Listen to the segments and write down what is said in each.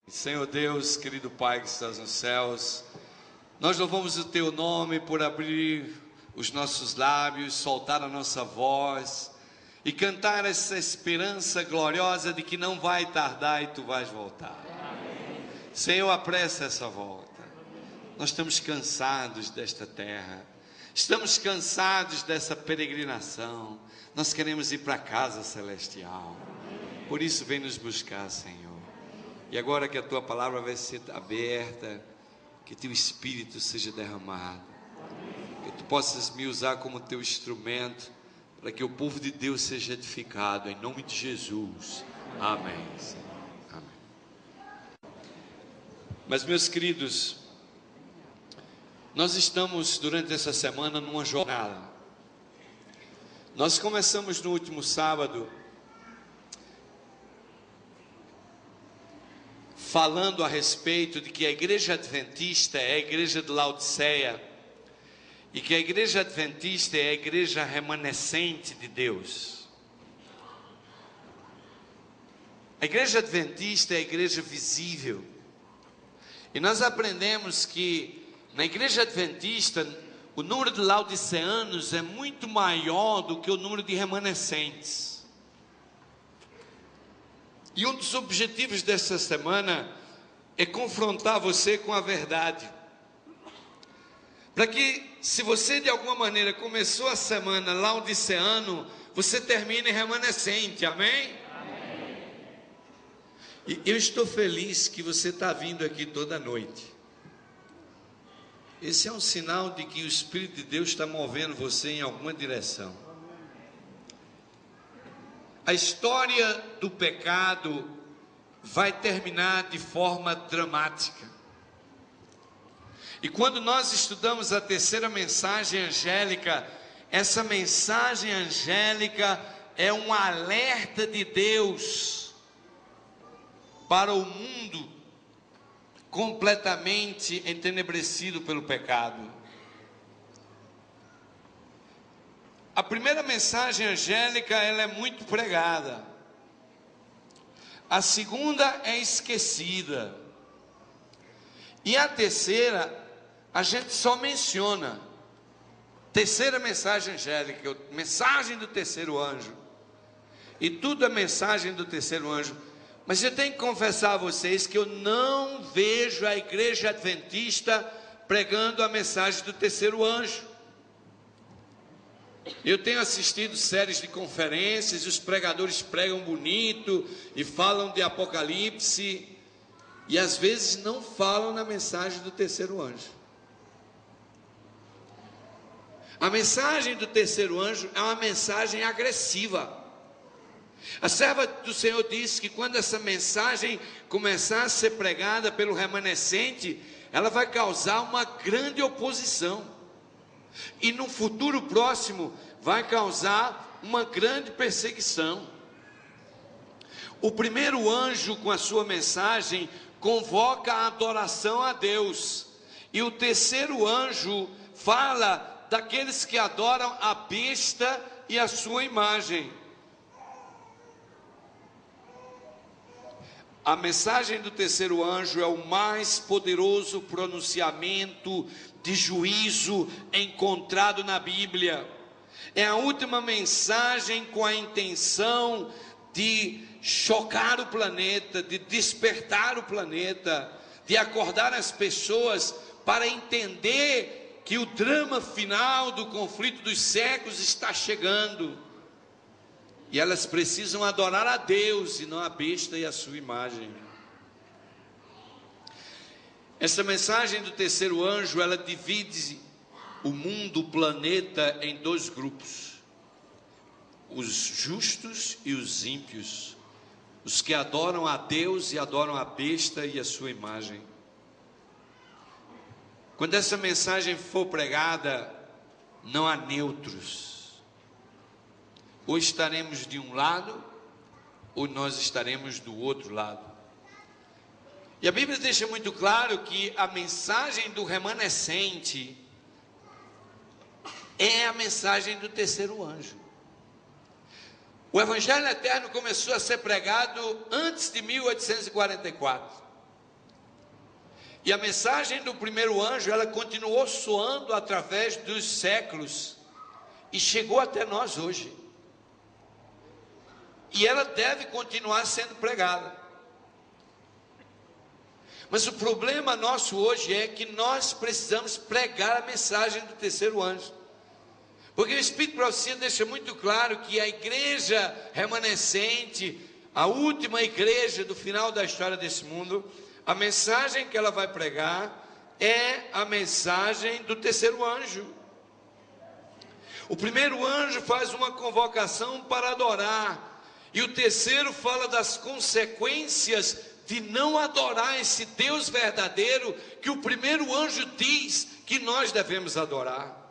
Senhor Deus, querido Pai que estás nos céus, nós louvamos o Teu nome por abrir os nossos lábios, soltar a nossa voz e cantar essa esperança gloriosa de que não vai tardar e Tu vais voltar. Amém. Senhor, apressa essa volta. Nós estamos cansados desta terra, estamos cansados dessa peregrinação, nós queremos ir para a casa celestial. Por isso vem nos buscar, Senhor. E agora que a Tua palavra vai ser aberta, que Teu Espírito seja derramado, que Tu possas me usar como Teu instrumento, para que o povo de Deus seja edificado, em nome de Jesus. Amém, Senhor. Amém. Mas, meus queridos, nós estamos durante essa semana numa jornada. Nós começamos no último sábado falando a respeito de que a igreja adventista é a igreja de Laodiceia e que a igreja adventista é a igreja remanescente de Deus. A igreja adventista é a igreja visível. E nós aprendemos que na igreja adventista o número de laodiceanos é muito maior do que o número de remanescentes. E um dos objetivos dessa semana é confrontar você com a verdade. Para que, se você de alguma maneira começou a semana laodiceano, você termine remanescente, amém? Amém. E eu estou feliz que você está vindo aqui toda noite. Esse é um sinal de que o Espírito de Deus está movendo você em alguma direção. A história do pecado vai terminar de forma dramática. E quando nós estudamos a terceira mensagem angélica, essa mensagem angélica é um alerta de Deus para o mundo completamente entenebrecido pelo pecado. A primeira mensagem angélica, ela é muito pregada. A segunda é esquecida. E a terceira, a gente só menciona. Terceira mensagem angélica, mensagem do terceiro anjo. E tudo é mensagem do terceiro anjo. Mas eu tenho que confessar a vocês que eu não vejo a igreja adventista pregando a mensagem do terceiro anjo. Eu tenho assistido séries de conferências e os pregadores pregam bonito e falam de Apocalipse e às vezes não falam na mensagem do terceiro anjo. A mensagem do terceiro anjo é uma mensagem agressiva. A serva do Senhor disse que quando essa mensagem começar a ser pregada pelo remanescente, ela vai causar uma grande oposição. E no futuro próximo vai causar uma grande perseguição. O primeiro anjo, com a sua mensagem, convoca a adoração a Deus. E o terceiro anjo fala daqueles que adoram a besta e a sua imagem. A mensagem do terceiro anjo é o mais poderoso pronunciamento de juízo encontrado na Bíblia. É a última mensagem com a intenção de chocar o planeta, de despertar o planeta, de acordar as pessoas para entender que o drama final do conflito dos séculos está chegando. E elas precisam adorar a Deus e não a besta e a sua imagem. Essa mensagem do terceiro anjo, ela divide o mundo, o planeta, em dois grupos. Os justos e os ímpios. Os que adoram a Deus e adoram a besta e a sua imagem. Quando essa mensagem for pregada, não há neutros. Ou estaremos de um lado, ou nós estaremos do outro lado. E a Bíblia deixa muito claro que a mensagem do remanescente é a mensagem do terceiro anjo. O Evangelho Eterno começou a ser pregado antes de 1844. E a mensagem do primeiro anjo, ela continuou soando através dos séculos e chegou até nós hoje. E ela deve continuar sendo pregada. Mas o problema nosso hoje é que nós precisamos pregar a mensagem do terceiro anjo. Porque o Espírito de Profecia deixa muito claro que a igreja remanescente, a última igreja do final da história desse mundo, a mensagem que ela vai pregar é a mensagem do terceiro anjo. O primeiro anjo faz uma convocação para adorar, e o terceiro fala das consequências de não adorar esse Deus verdadeiro que o primeiro anjo diz que nós devemos adorar.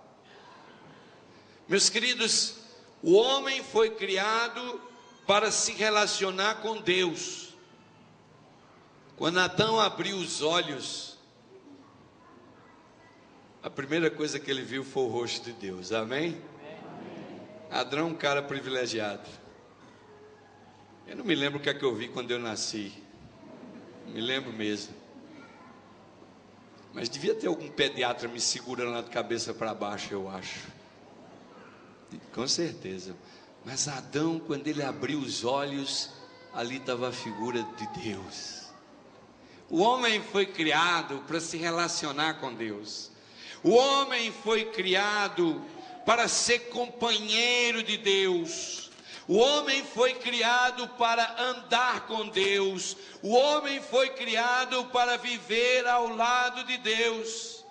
Meus queridos, o homem foi criado para se relacionar com Deus. Quando Adão abriu os olhos, a primeira coisa que ele viu foi o rosto de Deus, amém? Adão é um cara privilegiado. Eu não me lembro o que é que eu vi quando eu nasci, não me lembro mesmo. Mas devia ter algum pediatra me segurando lá de cabeça para baixo, eu acho. Com certeza. Mas Adão, quando ele abriu os olhos, ali estava a figura de Deus. O homem foi criado para se relacionar com Deus. O homem foi criado para ser companheiro de Deus. O homem foi criado para andar com Deus. O homem foi criado para viver ao lado de Deus.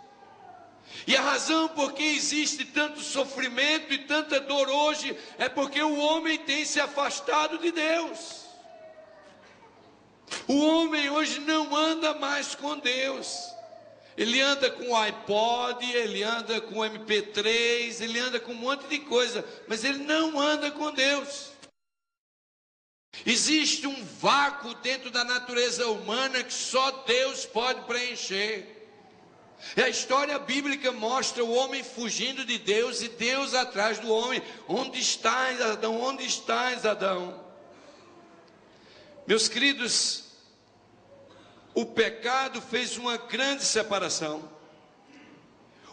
E a razão por que existe tanto sofrimento e tanta dor hoje é porque o homem tem se afastado de Deus. O homem hoje não anda mais com Deus. Ele anda com o iPod, ele anda com o MP3, ele anda com um monte de coisa, mas ele não anda com Deus. Existe um vácuo dentro da natureza humana que só Deus pode preencher. E a história bíblica mostra o homem fugindo de Deus e Deus atrás do homem. Onde estás, Adão? Onde estás, Adão? Meus queridos, o pecado fez uma grande separação.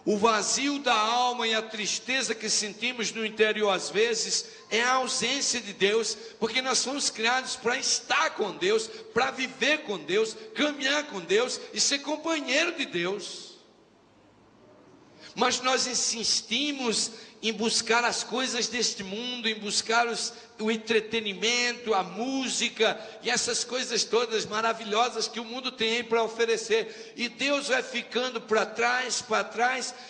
O vazio da alma e a tristeza que sentimos no interior às vezes é a ausência de Deus, porque nós fomos criados para estar com Deus, para viver com Deus, caminhar com Deus e ser companheiro de Deus. Mas nós insistimos em buscar as coisas deste mundo, em buscar o entretenimento, a música e essas coisas todas maravilhosas que o mundo tem para oferecer. E Deus vai ficando para trás,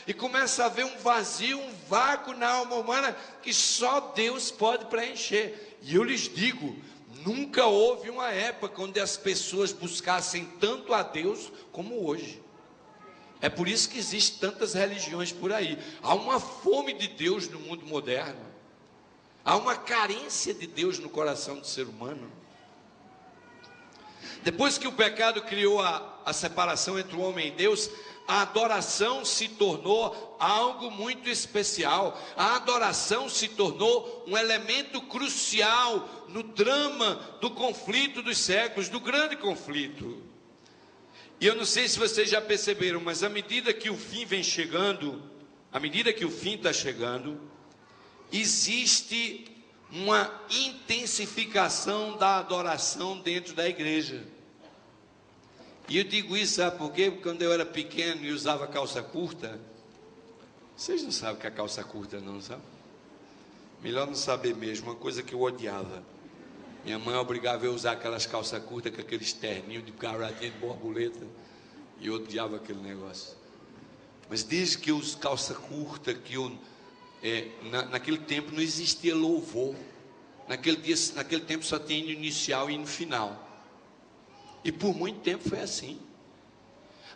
e começa a haver um vazio, um vácuo na alma humana que só Deus pode preencher. E eu lhes digo, nunca houve uma época onde as pessoas buscassem tanto a Deus como hoje. É por isso que existem tantas religiões por aí. Há uma fome de Deus no mundo moderno. Há uma carência de Deus no coração do ser humano. Depois que o pecado criou a separação entre o homem e Deus, a adoração se tornou algo muito especial. A adoração se tornou um elemento crucial no drama do conflito dos séculos, do grande conflito. E eu não sei se vocês já perceberam, mas à medida que o fim vem chegando, à medida que o fim está chegando, existe uma intensificação da adoração dentro da igreja. E eu digo isso, sabe por quê? Porque quando eu era pequeno e usava calça curta, vocês não sabem o que é calça curta não, sabe? Melhor não saber mesmo, uma coisa que eu odiava. Minha mãe obrigava eu a usar aquelas calças curtas com aqueles terninhos de garotinha de borboleta. E eu odiava aquele negócio. Mas desde que eu uso calça curta, naquele tempo não existia louvor. Naquele tempo só tinha hino inicial e hino final. E por muito tempo foi assim.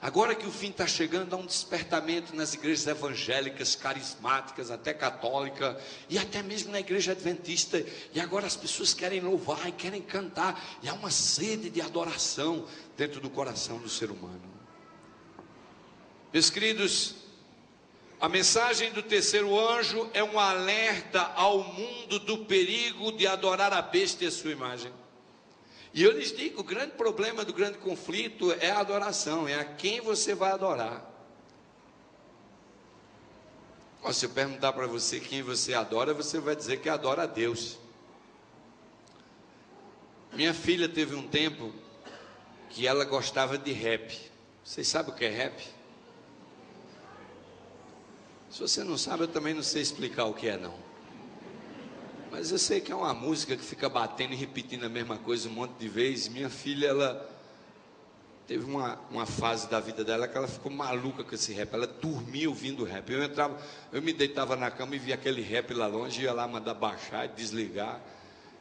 Agora que o fim está chegando, há um despertamento nas igrejas evangélicas, carismáticas, até católica, e até mesmo na igreja adventista. E agora as pessoas querem louvar e querem cantar. E há uma sede de adoração dentro do coração do ser humano. Meus queridos, a mensagem do terceiro anjo é um alerta ao mundo do perigo de adorar a besta e a sua imagem. E eu lhes digo, o grande problema do grande conflito é a adoração, é a quem você vai adorar. Se eu perguntar para você quem você adora, você vai dizer que adora a Deus. Minha filha teve um tempo que ela gostava de rap. Vocês sabem o que é rap? Se você não sabe, eu também não sei explicar o que é não. Mas eu sei que é uma música que fica batendo e repetindo a mesma coisa um monte de vezes. Minha filha, ela teve uma fase da vida dela que ela ficou maluca com esse rap. Ela dormia ouvindo rap. Eu me deitava na cama e via aquele rap lá longe, ia lá mandar baixar e desligar.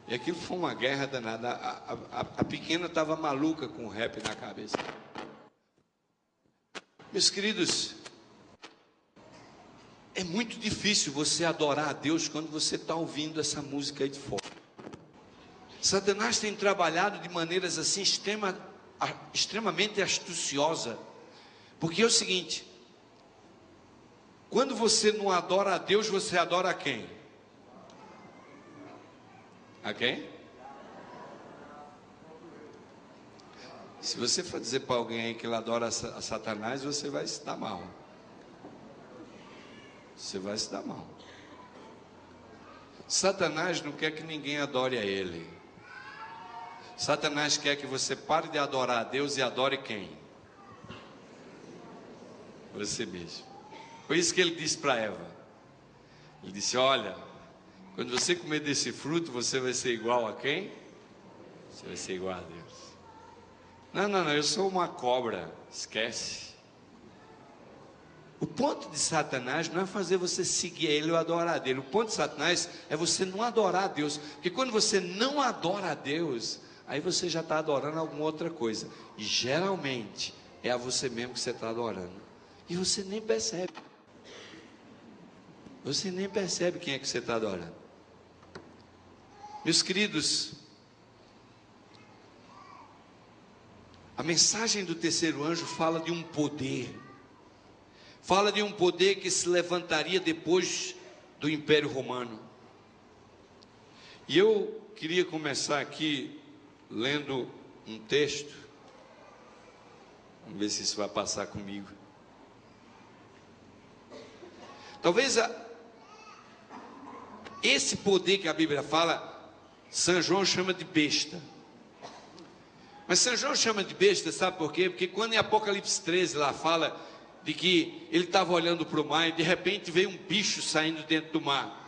E aquilo foi uma guerra danada. A pequena estava maluca com o rap na cabeça. Meus queridos, é muito difícil você adorar a Deus quando você está ouvindo essa música aí de fora. Satanás tem trabalhado de maneiras assim extremamente astuciosa, porque é o seguinte: quando você não adora a Deus, você adora a quem? A quem? Se você for dizer para alguém aí que ele adora a Satanás, você vai se dar mal. Você vai se dar mal. Satanás não quer que ninguém adore a ele. Satanás quer que você pare de adorar a Deus e adore quem? Você mesmo. Foi isso que ele disse para Eva. Ele disse: olha, quando você comer desse fruto, você vai ser igual a quem? Você vai ser igual a Deus. Não, eu sou uma cobra. Esquece. O ponto de Satanás não é fazer você seguir ele ou adorar a Deus. O ponto de Satanás é você não adorar a Deus. Porque quando você não adora a Deus, aí você já está adorando alguma outra coisa. E geralmente é a você mesmo que você está adorando. E você nem percebe. Você nem percebe quem é que você está adorando. Meus queridos, a mensagem do terceiro anjo fala de um poder. Fala de um poder que se levantaria depois do Império Romano. E eu queria começar aqui lendo um texto. Vamos ver se isso vai passar comigo. Talvez esse poder que a Bíblia fala, São João chama de besta. Mas São João chama de besta, sabe por quê? Porque quando em Apocalipse 13 lá fala de que ele estava olhando para o mar e de repente veio um bicho saindo dentro do mar.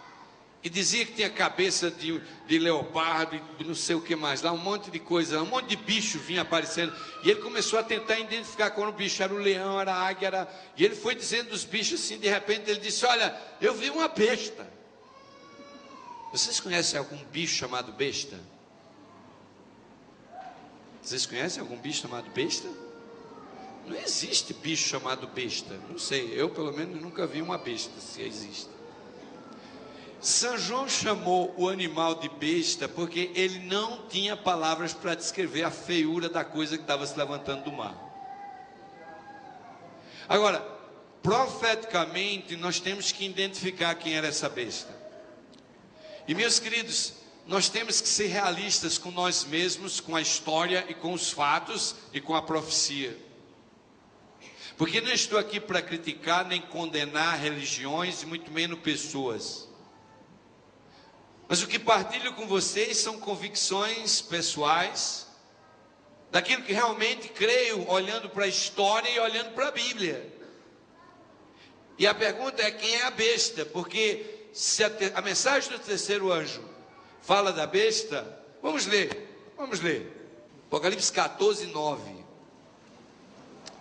E dizia que tinha cabeça de leopardo e não sei o que mais lá, um monte de coisa, um monte de bicho vinha aparecendo. E ele começou a tentar identificar qual era o bicho, era o leão, era a águia, e ele foi dizendo dos bichos assim, de repente ele disse: olha, eu vi uma besta. Vocês conhecem algum bicho chamado besta? Vocês conhecem algum bicho chamado besta? Não existe bicho chamado besta. Não sei, eu pelo menos nunca vi uma besta, se existe. São João chamou o animal de besta porque ele não tinha palavras para descrever a feiura da coisa que estava se levantando do mar. Agora, profeticamente, nós temos que identificar quem era essa besta. E meus queridos, nós temos que ser realistas com nós mesmos, com a história e com os fatos e com a profecia. Porque não estou aqui para criticar nem condenar religiões e muito menos pessoas. Mas o que partilho com vocês são convicções pessoais, daquilo que realmente creio, olhando para a história e olhando para a Bíblia. E a pergunta é: quem é a besta? Porque se a mensagem do terceiro anjo fala da besta, vamos ler. Apocalipse 14, 9.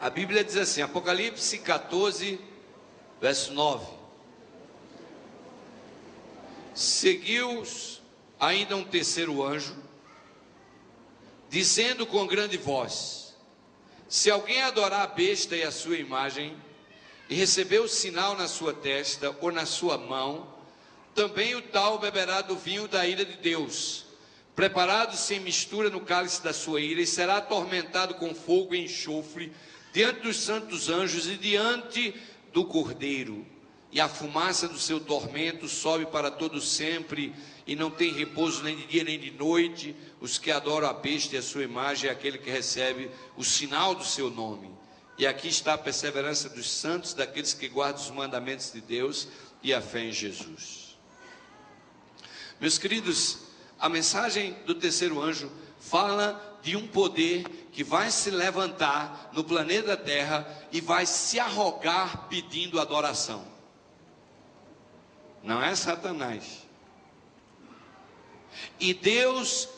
A Bíblia diz assim, Apocalipse 14, verso 9. Seguiu-os ainda um terceiro anjo, dizendo com grande voz: se alguém adorar a besta e a sua imagem, e receber o sinal na sua testa ou na sua mão, também o tal beberá do vinho da ira de Deus, preparado sem mistura no cálice da sua ira, e será atormentado com fogo e enxofre, diante dos santos anjos e diante do Cordeiro. e a fumaça do seu tormento sobe para todo sempre, e não tem repouso nem de dia nem de noite. Os que adoram a besta e a sua imagem é aquele que recebe o sinal do seu nome. E aqui está a perseverança dos santos, daqueles que guardam os mandamentos de Deus e a fé em Jesus. Meus queridos, a mensagem do terceiro anjo fala de um poder que vai se levantar no planeta Terra e vai se arrogar pedindo adoração. Não é Satanás. E Deus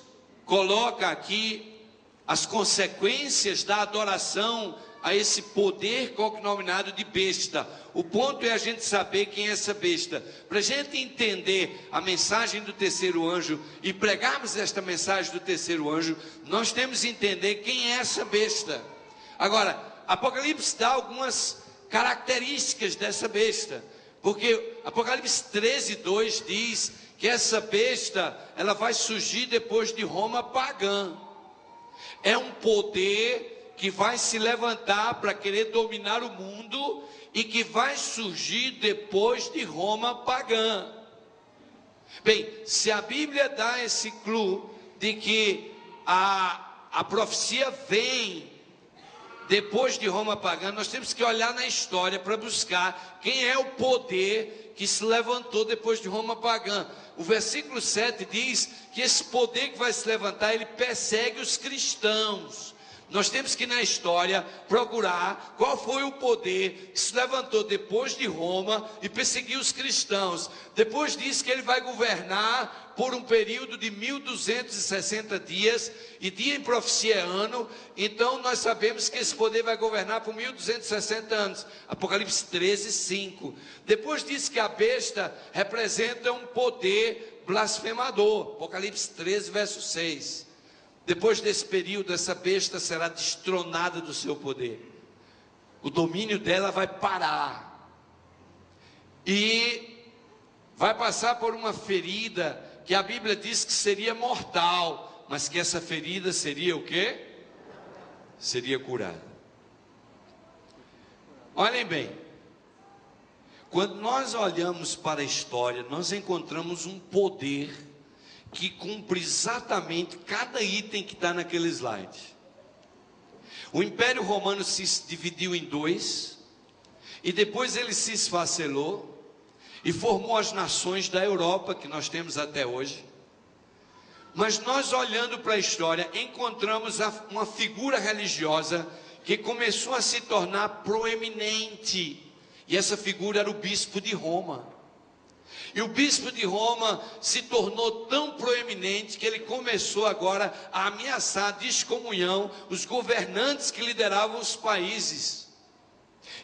coloca aqui as consequências da adoração a esse poder cognominado de besta. O ponto é a gente saber quem é essa besta. Para a gente entender a mensagem do terceiro anjo e pregarmos esta mensagem do terceiro anjo, nós temos que entender quem é essa besta. Agora, Apocalipse dá algumas características dessa besta, porque Apocalipse 13:2 diz que essa besta, ela vai surgir depois de Roma pagã. É um poder que vai se levantar para querer dominar o mundo e que vai surgir depois de Roma pagã. Bem, se a Bíblia dá esse clue de que a profecia vem depois de Roma pagã, nós temos que olhar na história para buscar quem é o poder que se levantou depois de Roma pagã. O versículo 7 diz que esse poder que vai se levantar, ele persegue os cristãos. Nós temos que na história procurar qual foi o poder que se levantou depois de Roma e perseguiu os cristãos. Depois diz que ele vai governar por um período de 1260 dias, e dia em profecia é ano. Então nós sabemos que esse poder vai governar por 1260 anos. Apocalipse 13:5. Depois diz que a besta representa um poder blasfemador. Apocalipse 13, verso 6. Depois desse período, essa besta será destronada do seu poder. O domínio dela vai parar. E vai passar por uma ferida que a Bíblia diz que seria mortal, mas que essa ferida seria o quê? Seria curada. Olhem bem, quando nós olhamos para a história, nós encontramos um poder que cumpre exatamente cada item que está naquele slide. O Império Romano se dividiu em dois, e depois ele se esfacelou, e formou as nações da Europa, que nós temos até hoje. Mas nós, olhando para a história, encontramos uma figura religiosa que começou a se tornar proeminente, e essa figura era o bispo de Roma. E o bispo de Roma se tornou tão proeminente que ele começou agora a ameaçar a descomunhão os governantes que lideravam os países.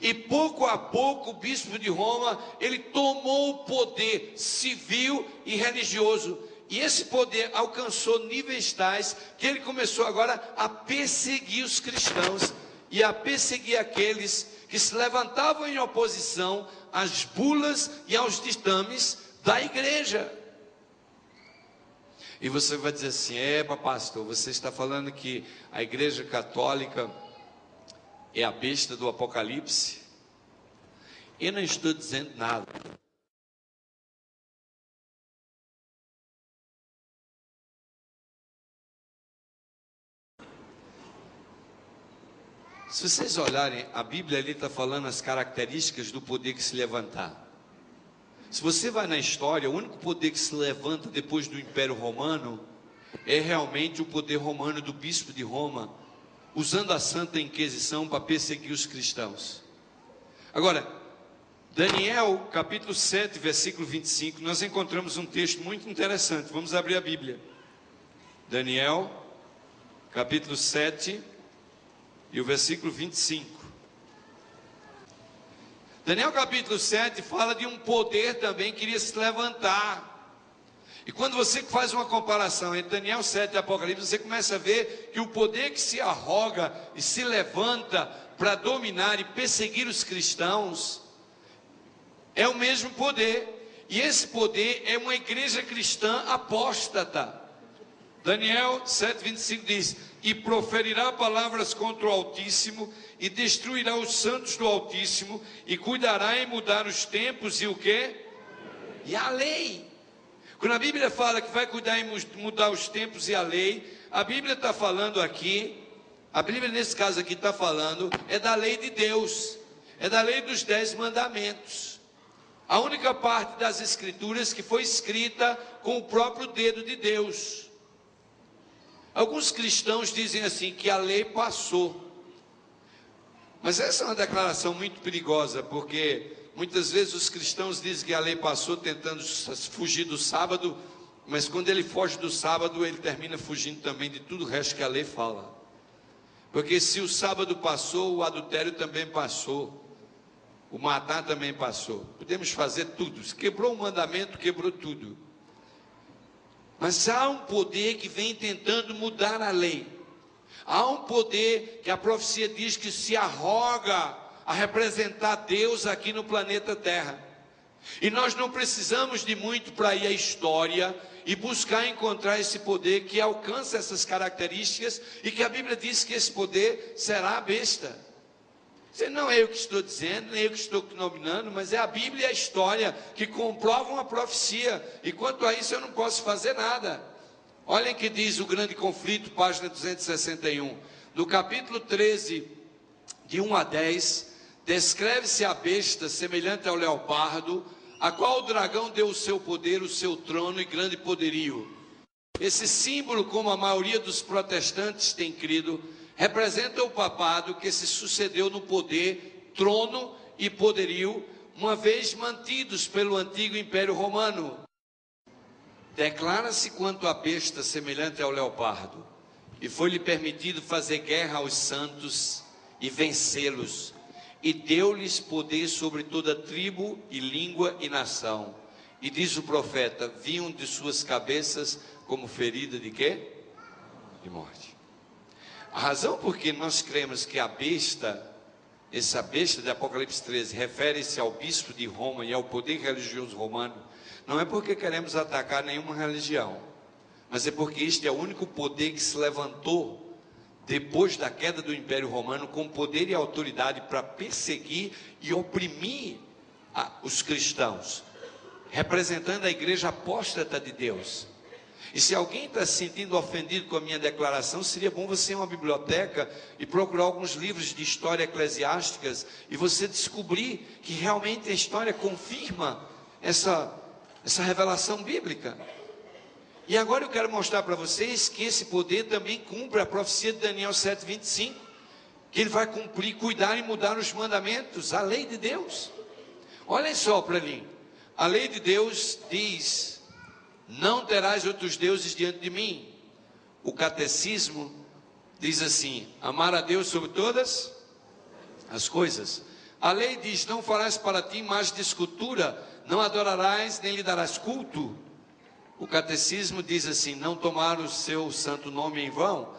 E pouco a pouco o bispo de Roma, ele tomou o poder civil e religioso. E esse poder alcançou níveis tais que ele começou agora a perseguir os cristãos e a perseguir aqueles que se levantavam em oposição às bulas e aos ditames da igreja. E você vai dizer assim: pastor, você está falando que a igreja católica é a besta do Apocalipse? Eu não estou dizendo nada. Se vocês olharem, a Bíblia ali está falando as características do poder que se levantar. Se você vai na história, o único poder que se levanta depois do Império Romano é realmente o poder romano do bispo de Roma, usando a Santa Inquisição para perseguir os cristãos. Agora, Daniel capítulo 7, versículo 25, nós encontramos um texto muito interessante. Vamos abrir a Bíblia. Daniel capítulo 7 e o versículo 25. Daniel capítulo 7 fala de um poder também que iria se levantar. E quando você faz uma comparação entre Daniel 7 e Apocalipse, você começa a ver que o poder que se arroga e se levanta para dominar e perseguir os cristãos é o mesmo poder. E esse poder é uma igreja cristã apóstata. Daniel 7:25 diz: e proferirá palavras contra o Altíssimo, e destruirá os santos do Altíssimo, e cuidará em mudar os tempos e o quê? E a lei. Quando a Bíblia fala que vai cuidar em mudar os tempos e a lei, a Bíblia está falando aqui, a Bíblia nesse caso aqui está falando, é da lei de Deus, é da lei dos 10 mandamentos. A única parte das Escrituras que foi escrita com o próprio dedo de Deus. Alguns cristãos dizem assim, que a lei passou. Mas essa é uma declaração muito perigosa, porque muitas vezes os cristãos dizem que a lei passou tentando fugir do sábado, mas quando ele foge do sábado, ele termina fugindo também de tudo o resto que a lei fala. Porque se o sábado passou, o adultério também passou, o matar também passou. Podemos fazer tudo. Se quebrou um mandamento, quebrou tudo. Mas há um poder que vem tentando mudar a lei. Há um poder que a profecia diz que se arroga a representar Deus aqui no planeta Terra. E nós não precisamos de muito para ir à história e buscar encontrar esse poder que alcança essas características e que a Bíblia diz que esse poder será a besta. Não é eu que estou dizendo, nem eu que estou nominando, mas é a Bíblia e a história que comprovam a profecia. E quanto a isso eu não posso fazer nada. Olhem que diz o Grande Conflito, página 261. No capítulo 13, de 1 a 10, descreve-se a besta semelhante ao leopardo, a qual o dragão deu o seu poder, o seu trono e grande poderio. Esse símbolo, como a maioria dos protestantes tem crido, representa o papado que se sucedeu no poder, trono e poderio, uma vez mantidos pelo antigo Império Romano. Declara-se quanto à besta semelhante ao leopardo, e foi-lhe permitido fazer guerra aos santos e vencê-los, e deu-lhes poder sobre toda tribo e língua e nação. E diz o profeta, vinham de suas cabeças como ferida de quê? De morte. A razão por que nós cremos que a besta, essa besta de Apocalipse 13, refere-se ao bispo de Roma e ao poder religioso romano, não é porque queremos atacar nenhuma religião, mas é porque este é o único poder que se levantou depois da queda do Império Romano, com poder e autoridade para perseguir e oprimir os cristãos, representando a igreja apóstata de Deus. E se alguém está se sentindo ofendido com a minha declaração, seria bom você ir a uma biblioteca e procurar alguns livros de história eclesiásticas e você descobrir que realmente a história confirma essa revelação bíblica. E agora eu quero mostrar para vocês que esse poder também cumpre a profecia de Daniel 7:25, que ele vai cumprir, cuidar e mudar os mandamentos, a lei de Deus. Olhem só para mim, a lei de Deus diz: não terás outros deuses diante de mim. O catecismo diz assim: amar a Deus sobre todas as coisas. A lei diz: não farás para ti imagem de escultura, não adorarás nem lhe darás culto. O catecismo diz assim: não tomar o seu santo nome em vão.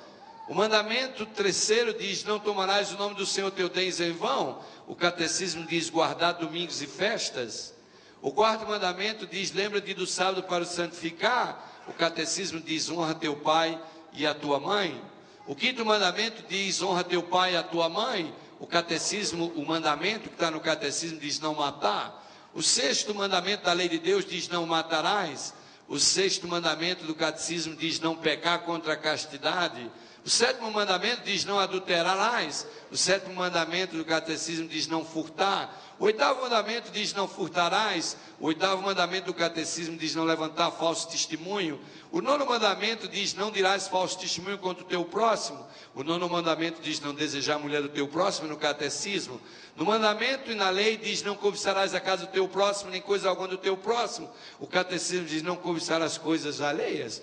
O mandamento terceiro diz: não tomarás o nome do Senhor teu Deus em vão. O catecismo diz: guardar domingos e festas. O quarto mandamento diz: lembra-te do sábado para o santificar. O catecismo diz: honra teu pai e a tua mãe. O quinto mandamento diz: honra teu pai e a tua mãe. O catecismo, o mandamento que está no catecismo diz: não matar. O sexto mandamento da lei de Deus diz: não matarás. O sexto mandamento do catecismo diz: não pecar contra a castidade. O sétimo mandamento diz: não adulterarás. O sétimo mandamento do catecismo diz: não furtar. O oitavo mandamento diz: não furtarás. O oitavo mandamento do catecismo diz: não levantar falso testemunho. O nono mandamento diz: não dirás falso testemunho contra o teu próximo. O nono mandamento diz: não desejar a mulher do teu próximo, no catecismo. No mandamento e na lei diz: não cobiçarás a casa do teu próximo, nem coisa alguma do teu próximo. O catecismo diz: não cobiçar as coisas alheias.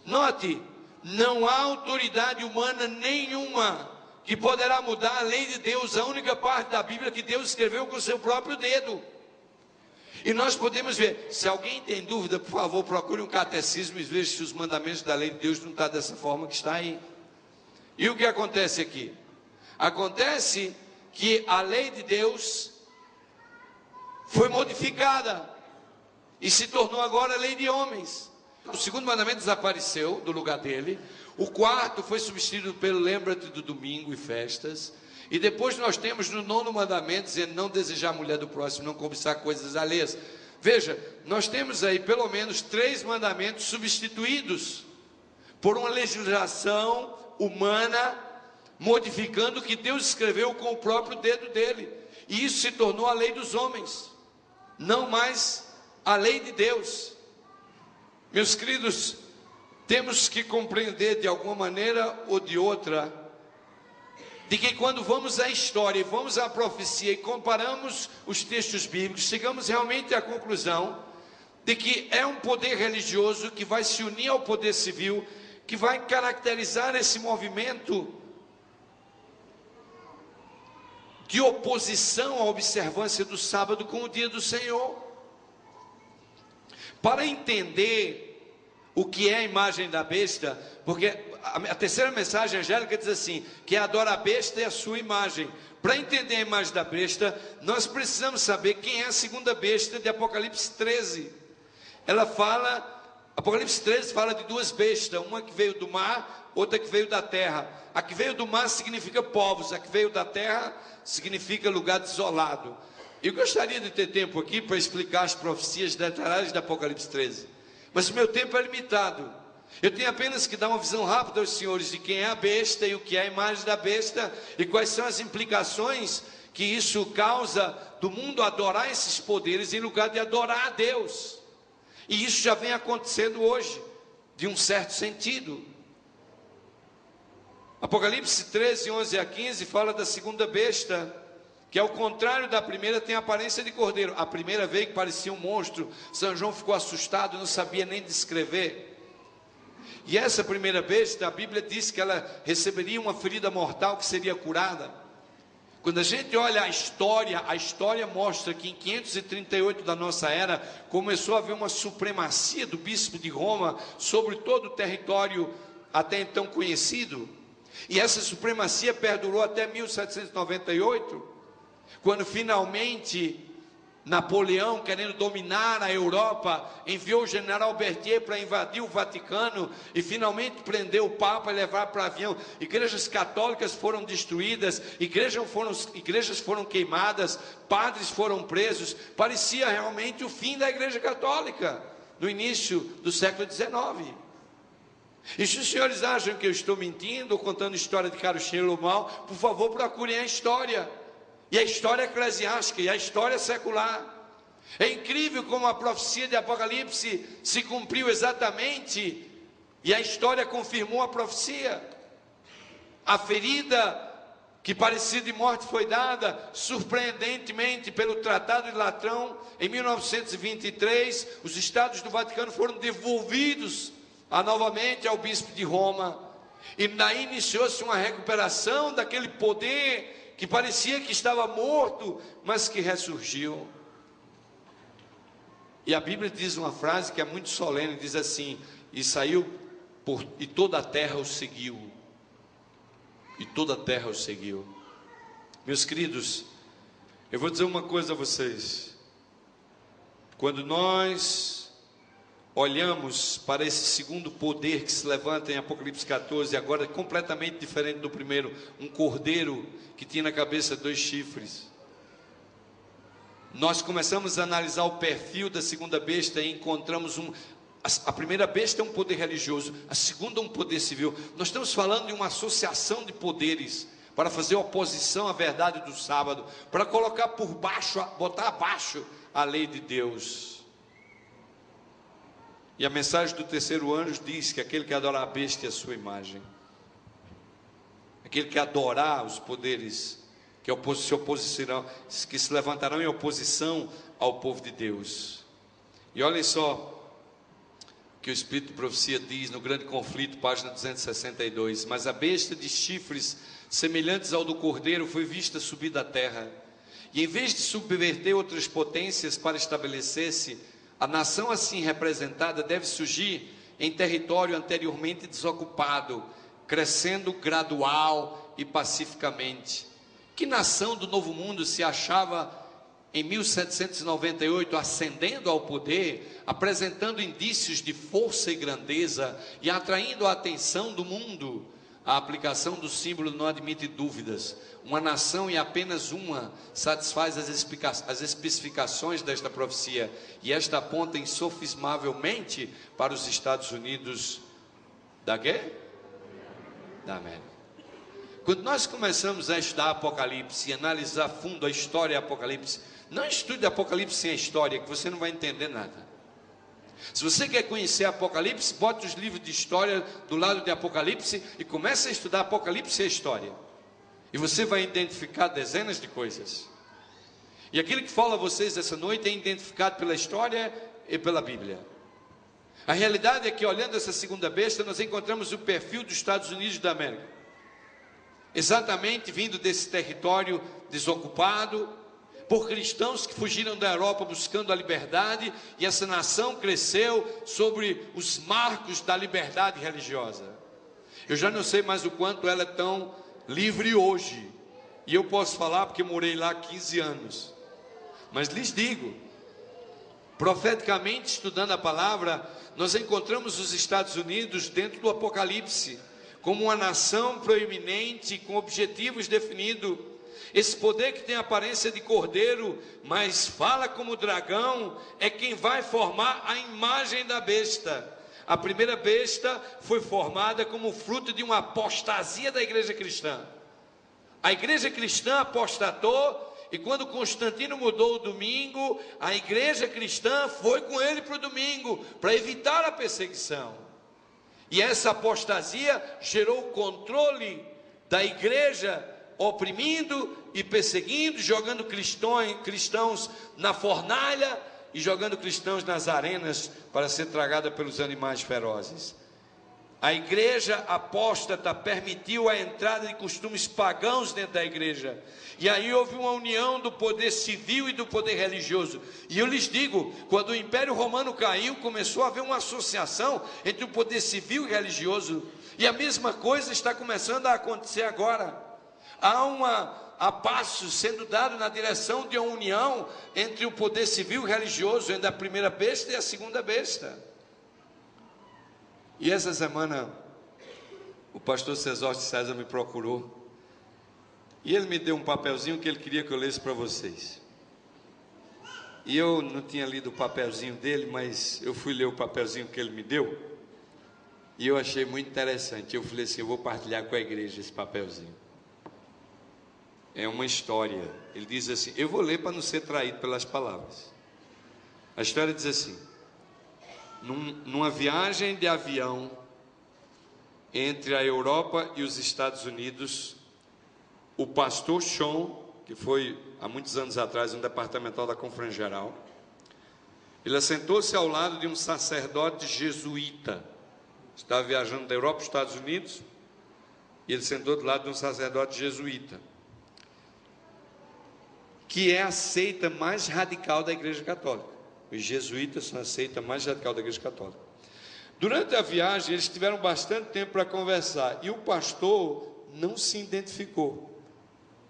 Note, não há autoridade humana nenhuma que poderá mudar a lei de Deus, a única parte da Bíblia que Deus escreveu com o seu próprio dedo. E nós podemos ver, se alguém tem dúvida, por favor, procure um catecismo e veja se os mandamentos da lei de Deus não estão dessa forma que está aí. E o que acontece aqui? Acontece que a lei de Deus foi modificada e se tornou agora lei de homens. O segundo mandamento desapareceu do lugar dele. O quarto foi substituído pelo lembra-te do domingo e festas. E depois nós temos no 9º mandamento dizendo: não desejar a mulher do próximo, não cobiçar coisas alheias. Veja, nós temos aí pelo menos 3 mandamentos substituídos por uma legislação humana, modificando o que Deus escreveu com o próprio dedo dele. E isso se tornou a lei dos homens, não mais a lei de Deus. Meus queridos, temos que compreender de alguma maneira ou de outra, de que quando vamos à história e vamos à profecia e comparamos os textos bíblicos, chegamos realmente à conclusão de que é um poder religioso que vai se unir ao poder civil, que vai caracterizar esse movimento de oposição à observância do sábado com o dia do Senhor. Para entender o que é a imagem da besta, porque a terceira mensagem angélica diz assim, que adora a besta e a sua imagem. Para entender a imagem da besta, nós precisamos saber quem é a segunda besta de Apocalipse 13. Apocalipse 13 fala de 2 bestas, uma que veio do mar, outra que veio da terra. A que veio do mar significa povos, a que veio da terra significa lugar desolado. Eu gostaria de ter tempo aqui para explicar as profecias detalhadas de Apocalipse 13, mas o meu tempo é limitado. Eu tenho apenas que dar uma visão rápida aos senhores de quem é a besta e o que é a imagem da besta e quais são as implicações que isso causa do mundo adorar esses poderes em lugar de adorar a Deus. E isso já vem acontecendo hoje, de um certo sentido. Apocalipse 13, 11 a 15 fala da segunda besta, que ao contrário da primeira tem a aparência de cordeiro. A primeira veio que parecia um monstro, São João ficou assustado, não sabia nem descrever. E essa primeira besta, a Bíblia diz que ela receberia uma ferida mortal que seria curada. Quando a gente olha a história mostra que em 538 da nossa era, começou a haver uma supremacia do bispo de Roma sobre todo o território até então conhecido. E essa supremacia perdurou até 1798, quando finalmente Napoleão, querendo dominar a Europa, enviou o general Berthier para invadir o Vaticano e finalmente prendeu o Papa e levar para avião. Igrejas católicas foram destruídas, igrejas foram queimadas, padres foram presos. Parecia realmente o fim da Igreja Católica no início do século XIX. E se os senhores acham que eu estou mentindo ou contando história de carochinha ou mal, por favor procurem a história. E a história eclesiástica, e a história secular. É incrível como a profecia de Apocalipse se cumpriu exatamente, e a história confirmou a profecia. A ferida que parecia de morte foi dada, surpreendentemente, pelo Tratado de Latrão, em 1923, os Estados do Vaticano foram devolvidos novamente ao bispo de Roma, e daí iniciou-se uma recuperação daquele poder que parecia que estava morto, mas que ressurgiu. E a Bíblia diz uma frase que é muito solene, diz assim: e saiu e toda a terra o seguiu. E toda a terra o seguiu. Meus queridos, eu vou dizer uma coisa a vocês. Quando nós olhamos para esse segundo poder que se levanta em Apocalipse 14, agora completamente diferente do primeiro, um cordeiro que tinha na cabeça 2 chifres. Nós começamos a analisar o perfil da segunda besta e encontramos a primeira besta é um poder religioso, a segunda é um poder civil. Nós estamos falando de uma associação de poderes para fazer oposição à verdade do sábado, para colocar por baixo, botar abaixo a lei de Deus. E a mensagem do terceiro anjo diz que aquele que adorar a besta e a sua imagem, aquele que adorar os poderes que se levantarão em oposição ao povo de Deus. E olhem só o que o Espírito de Profecia diz no Grande Conflito, página 262. Mas a besta de chifres semelhantes ao do cordeiro foi vista subir da terra, e em vez de subverter outras potências para estabelecer-se, a nação assim representada deve surgir em território anteriormente desocupado, crescendo gradual e pacificamente. Que nação do Novo Mundo se achava em 1798, ascendendo ao poder, apresentando indícios de força e grandeza e atraindo a atenção do mundo. A aplicação do símbolo não admite dúvidas. Uma nação e apenas uma satisfaz as especificações desta profecia, e esta aponta insofismavelmente para os Estados Unidos da quê? Da América. Quando nós começamos a estudar Apocalipse e analisar a fundo a história de Apocalipse, não estude Apocalipse sem a história, que você não vai entender nada. Se você quer conhecer Apocalipse, bote os livros de história do lado de Apocalipse e comece a estudar Apocalipse e a história. E você vai identificar dezenas de coisas. E aquilo que falo a vocês essa noite é identificado pela história e pela Bíblia. A realidade é que, olhando essa segunda besta, nós encontramos o perfil dos Estados Unidos da América. Exatamente vindo desse território desocupado, por cristãos que fugiram da Europa buscando a liberdade, e essa nação cresceu sobre os marcos da liberdade religiosa. Eu já não sei mais o quanto ela é tão livre hoje, e eu posso falar porque morei lá 15 anos, mas lhes digo, profeticamente estudando a palavra, nós encontramos os Estados Unidos dentro do Apocalipse, como uma nação proeminente, com objetivos definidos. Esse poder que tem a aparência de cordeiro, mas fala como dragão, é quem vai formar a imagem da besta. A primeira besta foi formada como fruto de uma apostasia da igreja cristã. A igreja cristã apostatou, e quando Constantino mudou o domingo, a igreja cristã foi com ele para o domingo, para evitar a perseguição. E essa apostasia gerou o controle da igreja, oprimindo e perseguindo, jogando cristãos na fornalha e jogando cristãos nas arenas para ser tragada pelos animais ferozes. A igreja apóstata permitiu a entrada de costumes pagãos dentro da igreja, e aí houve uma união do poder civil e do poder religioso. E eu lhes digo, quando o Império Romano caiu, começou a haver uma associação entre o poder civil e religioso, e a mesma coisa está começando a acontecer agora. Há passos sendo dados na direção de uma união entre o poder civil e religioso, entre a primeira besta e a segunda besta. E essa semana, o pastor César me procurou, e ele me deu um papelzinho que ele queria que eu lesse para vocês. E eu não tinha lido o papelzinho dele, mas eu fui ler o papelzinho que ele me deu, e eu achei muito interessante. Eu falei assim, eu vou partilhar com a igreja esse papelzinho. É uma história. Ele diz assim, eu vou ler para não ser traído pelas palavras. A história diz assim: numa viagem de avião entre a Europa e os Estados Unidos, o pastor Sean, que foi há muitos anos atrás um departamental da Conferência Geral, ele assentou-se ao lado de um sacerdote jesuíta. Estava viajando da Europa para os Estados Unidos, e ele sentou do lado de um sacerdote jesuíta, que é a seita mais radical da Igreja Católica. Os jesuítas são a seita mais radical da Igreja Católica. Durante a viagem, eles tiveram bastante tempo para conversar, e o pastor não se identificou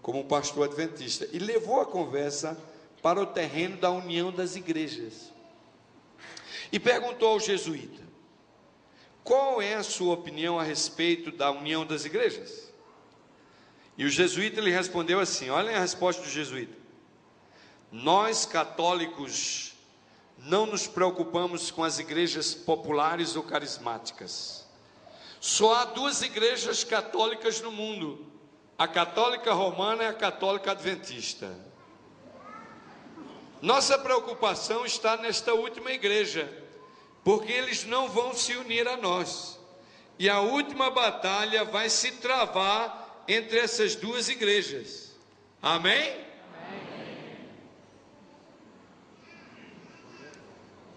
como um pastor adventista, e levou a conversa para o terreno da união das igrejas, e perguntou ao jesuíta: qual é a sua opinião a respeito da união das igrejas? E o jesuíta lhe respondeu assim, olhem a resposta do jesuíta: nós católicos não nos preocupamos com as igrejas populares ou carismáticas. Só há duas igrejas católicas no mundo, a católica romana e a católica adventista. Nossa preocupação está nesta última igreja, porque eles não vão se unir a nós, e a última batalha vai se travar entre essas duas igrejas. Amém?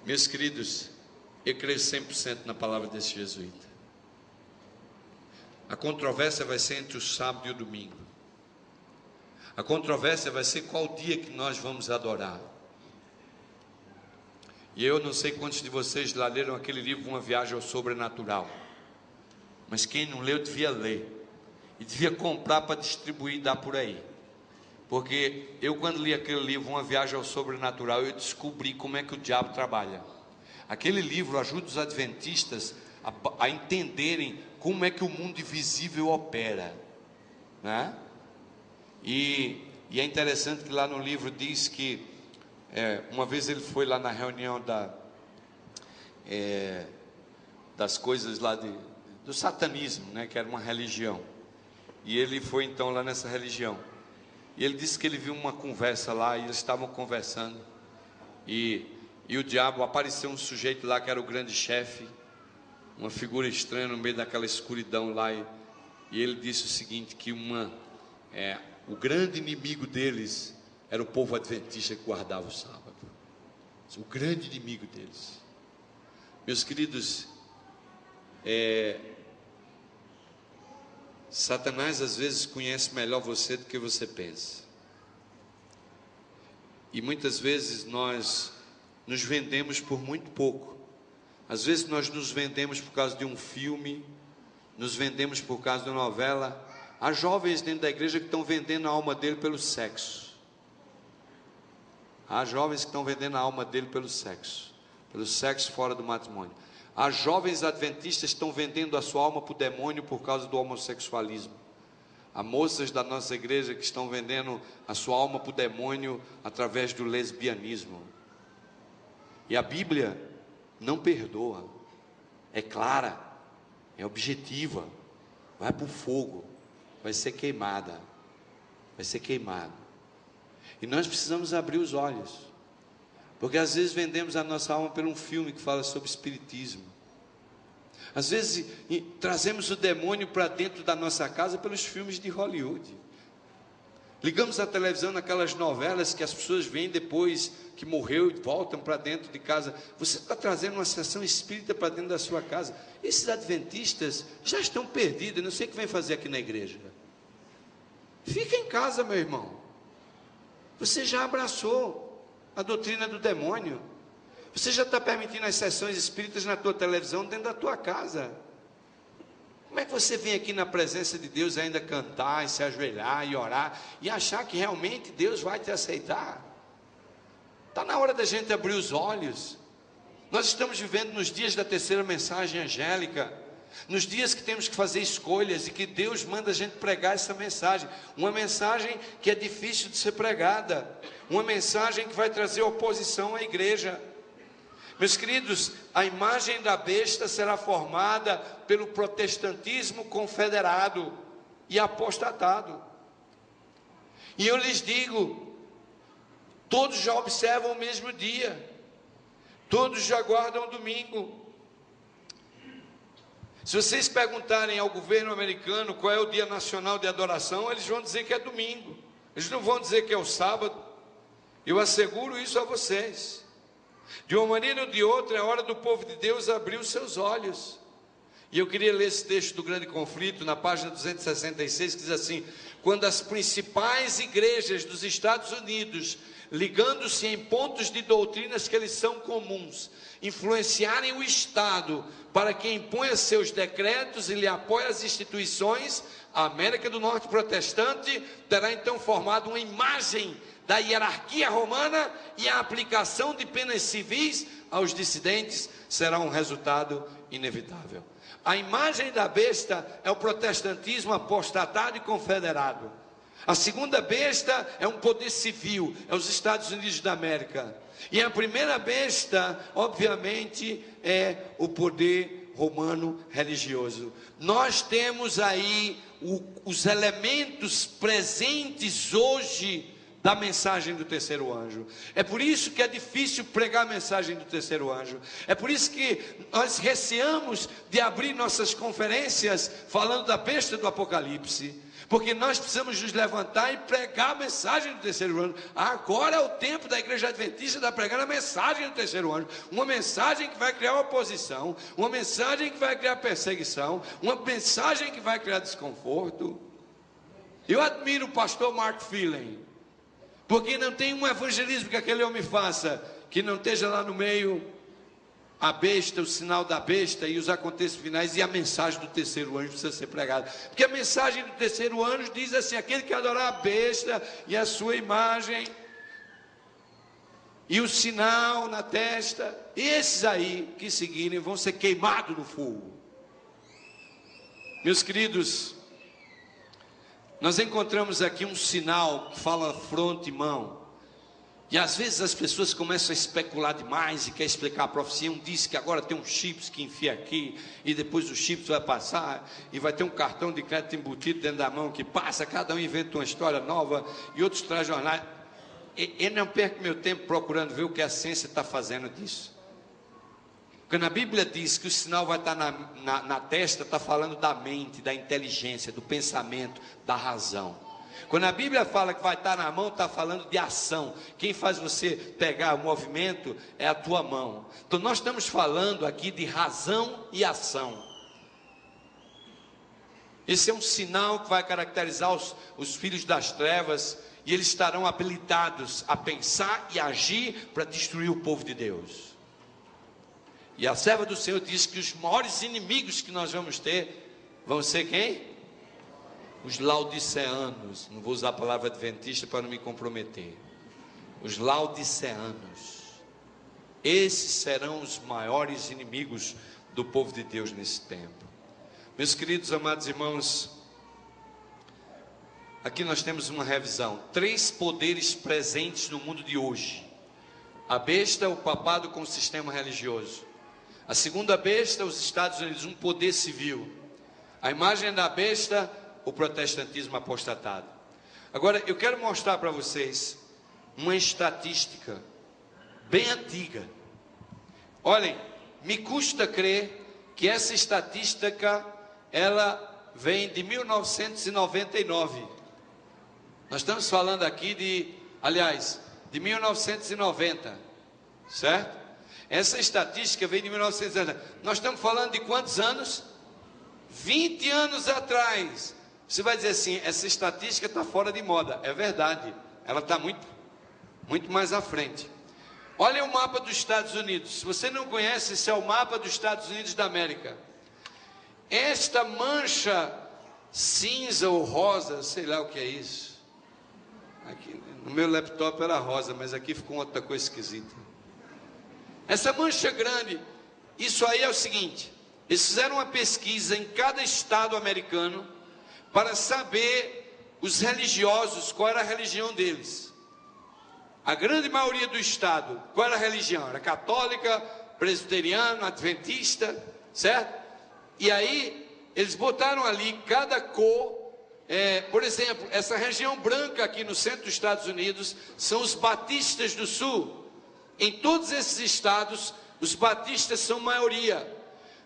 Meus queridos, eu creio 100% na palavra desse jesuíta. A controvérsia vai ser entre o sábado e o domingo. A controvérsia vai ser qual dia que nós vamos adorar. E eu não sei quantos de vocês lá leram aquele livro, Uma Viagem ao Sobrenatural. Mas quem não leu devia ler. E devia comprar para distribuir e dar por aí. Porque eu, quando li aquele livro, Uma Viagem ao Sobrenatural, eu descobri como é que o diabo trabalha. Aquele livro ajuda os adventistas a entenderem como é que o mundo invisível opera, né? E é interessante que lá no livro diz que uma vez ele foi lá na reunião das coisas lá do satanismo, né, que era uma religião. E ele foi então lá nessa religião. E ele disse que ele viu uma conversa lá, e eles estavam conversando. E o diabo, apareceu um sujeito lá que era o grande chefe, uma figura estranha no meio daquela escuridão lá. E ele disse o seguinte, que o grande inimigo deles era o povo adventista que guardava o sábado. O grande inimigo deles. Meus queridos, Satanás às vezes conhece melhor você do que você pensa. E muitas vezes nós nos vendemos por muito pouco. Às vezes nós nos vendemos por causa de um filme, nos vendemos por causa de uma novela. Há jovens dentro da igreja que estão vendendo a alma dele pelo sexo. Há jovens que estão vendendo a alma dele pelo sexo fora do matrimônio. Há jovens adventistas que estão vendendo a sua alma para o demônio por causa do homossexualismo. Há moças da nossa igreja que estão vendendo a sua alma para o demônio através do lesbianismo. E a Bíblia não perdoa, é clara, é objetiva, vai para o fogo, vai ser queimada, vai ser queimado. E nós precisamos abrir os olhos. Porque às vezes vendemos a nossa alma por um filme que fala sobre espiritismo. Às vezes trazemos o demônio para dentro da nossa casa pelos filmes de Hollywood. Ligamos a televisão naquelas novelas que as pessoas veem depois que morreu e voltam para dentro de casa. Você está trazendo uma sessão espírita para dentro da sua casa. Esses adventistas já estão perdidos, eu não sei o que vem fazer aqui na igreja. Fica em casa, meu irmão. Você já abraçou a doutrina do demônio. Você já está permitindo as sessões espíritas na tua televisão, dentro da tua casa. Como é que você vem aqui na presença de Deus ainda cantar, e se ajoelhar e orar, e achar que realmente Deus vai te aceitar? Está na hora da gente abrir os olhos. Nós estamos vivendo nos dias da terceira mensagem angélica, nos dias que temos que fazer escolhas, e que Deus manda a gente pregar essa mensagem, uma mensagem que é difícil de ser pregada, uma mensagem que vai trazer oposição à igreja. Meus queridos, a imagem da besta será formada pelo protestantismo confederado e apostatado. E eu lhes digo, todos já observam o mesmo dia, todos já guardam o domingo. Se vocês perguntarem ao governo americano qual é o dia nacional de adoração, eles vão dizer que é domingo, eles não vão dizer que é o sábado. Eu asseguro isso a vocês. De uma maneira ou de outra, é hora do povo de Deus abrir os seus olhos. E eu queria ler esse texto do Grande Conflito, na página 266, que diz assim: quando as principais igrejas dos Estados Unidos, ligando-se em pontos de doutrinas que eles são comuns, influenciarem o Estado para que imponha seus decretos e lhe apoie as instituições, a América do Norte protestante terá então formado uma imagem da hierarquia romana, e a aplicação de penas civis aos dissidentes será um resultado inevitável. A imagem da besta é o protestantismo apostatado e confederado. A segunda besta é um poder civil, é os Estados Unidos da América. E a primeira besta, obviamente, é o poder romano religioso. Nós temos aí os elementos presentes hoje da mensagem do terceiro anjo. É por isso que é difícil pregar a mensagem do terceiro anjo. É por isso que nós receamos de abrir nossas conferências falando da besta do Apocalipse. Porque nós precisamos nos levantar e pregar a mensagem do terceiro anjo. Agora é o tempo da igreja adventista de pregar a mensagem do terceiro anjo. Uma mensagem que vai criar oposição, uma mensagem que vai criar perseguição, uma mensagem que vai criar desconforto. Eu admiro o pastor Mark Phelan, porque não tem um evangelismo que aquele homem faça que não esteja lá no meio a besta, o sinal da besta e os acontecimentos finais, e a mensagem do terceiro anjo precisa ser pregada. Porque a mensagem do terceiro anjo diz assim: aquele que adorar a besta e a sua imagem e o sinal na testa, esses aí que seguirem vão ser queimados no fogo. Meus queridos, nós encontramos aqui um sinal que fala fronte e mão. E às vezes as pessoas começam a especular demais e quer explicar a profecia. Um diz que agora tem um chips que enfia aqui, e depois o chips vai passar, e vai ter um cartão de crédito embutido dentro da mão que passa, cada um inventa uma história nova, e outros trazem jornais. Eu não perco meu tempo procurando ver o que a ciência está fazendo disso. Quando a Bíblia diz que o sinal vai estar na testa, está falando da mente, da inteligência, do pensamento, da razão. Quando a Bíblia fala que vai estar na mão, está falando de ação. Quem faz você pegar o movimento é a tua mão. Então nós estamos falando aqui de razão e ação. Esse é um sinal que vai caracterizar os filhos das trevas, e eles estarão habilitados a pensar e agir para destruir o povo de Deus. E a serva do Senhor diz que os maiores inimigos que nós vamos ter vão ser quem? Os laodiceanos. Não vou usar a palavra adventista para não me comprometer. Os laodiceanos. Esses serão os maiores inimigos do povo de Deus nesse tempo. Meus queridos, amados irmãos, aqui nós temos uma revisão. 3 poderes presentes no mundo de hoje: a besta, o papado com o sistema religioso. A segunda besta, os Estados Unidos, um poder civil. A imagem da besta, o protestantismo apostatado. Agora, eu quero mostrar para vocês uma estatística bem antiga. Olhem, me custa crer que essa estatística, ela vem de 1999. Nós estamos falando aqui de 1990, certo? Essa estatística vem de 1990. Nós estamos falando de quantos anos? 20 anos atrás. Você vai dizer assim: essa estatística está fora de moda. É verdade, ela está muito mais à frente. Olha o mapa dos Estados Unidos. Se você não conhece, esse é o mapa dos Estados Unidos da América. Esta mancha cinza ou rosa, sei lá o que é isso. Aqui, no meu laptop era rosa, mas aqui ficou outra coisa esquisita. Essa mancha grande, isso aí é o seguinte: eles fizeram uma pesquisa em cada estado americano para saber os religiosos, qual era a religião deles. A grande maioria do estado, qual era a religião? Era católica, presbiteriana, adventista, certo? E aí, eles botaram ali cada cor. Por exemplo, essa região branca aqui no centro dos Estados Unidos são os batistas do sul. Em todos esses estados, os batistas são maioria.